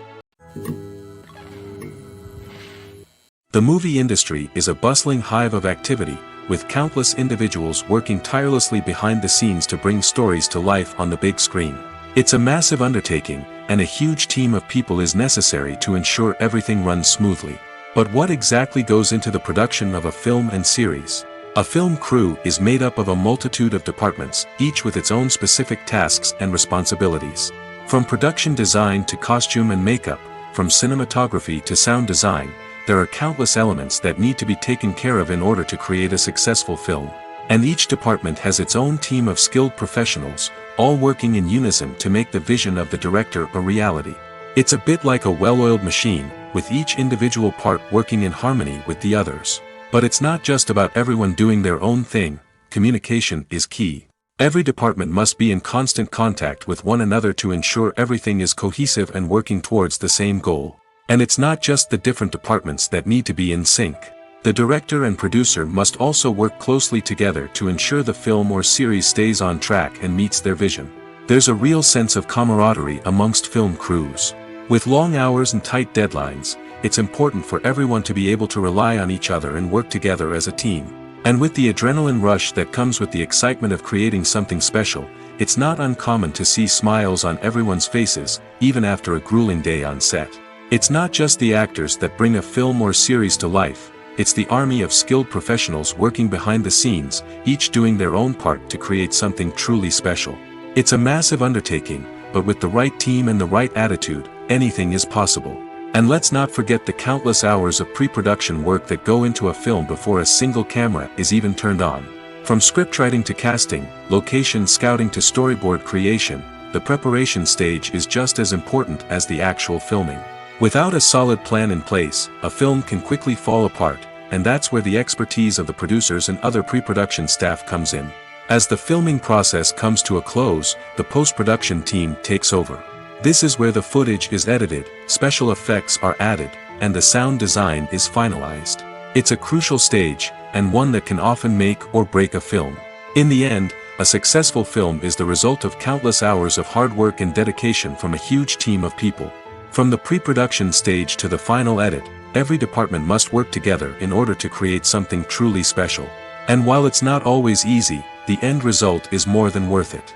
The movie industry is a bustling hive of activity, with countless individuals working tirelessly behind the scenes to bring stories to life on the big screen. It's a massive undertaking, and a huge team of people is necessary to ensure everything runs smoothly. But what exactly goes into the production of a film and series? A film crew is made up of a multitude of departments, each with its own specific tasks and responsibilities. From production design to costume and makeup, from cinematography to sound design, there are countless elements that need to be taken care of in order to create a successful film. And each department has its own team of skilled professionals, all working in unison to make the vision of the director a reality. It's a bit like a well-oiled machine, with each individual part working in harmony with the others. But it's not just about everyone doing their own thing, communication is key. Every department must be in constant contact with one another to ensure everything is cohesive and working towards the same goal. And it's not just the different departments that need to be in sync. The director and producer must also work closely together to ensure the film or series stays on track and meets their vision. There's a real sense of camaraderie amongst film crews. With long hours and tight deadlines, it's important for everyone to be able to rely on each other and work together as a team. And with the adrenaline rush that comes with the excitement of creating something special, it's not uncommon to see smiles on everyone's faces, even after a grueling day on set. It's not just the actors that bring a film or series to life, it's the army of skilled professionals working behind the scenes, each doing their own part to create something truly special. It's a massive undertaking, but with the right team and the right attitude, anything is possible. And let's not forget the countless hours of pre-production work that go into a film before a single camera is even turned on. From scriptwriting to casting, location scouting to storyboard creation, the preparation stage is just as important as the actual filming. Without a solid plan in place, a film can quickly fall apart, and that's where the expertise of the producers and other pre-production staff comes in. As the filming process comes to a close, the post-production team takes over. This is where the footage is edited, special effects are added, and the sound design is finalized. It's a crucial stage, and one that can often make or break a film. In the end, a successful film is the result of countless hours of hard work and dedication from a huge team of people. From the pre-production stage to the final edit, every department must work together in order to create something truly special. And while it's not always easy, the end result is more than worth it.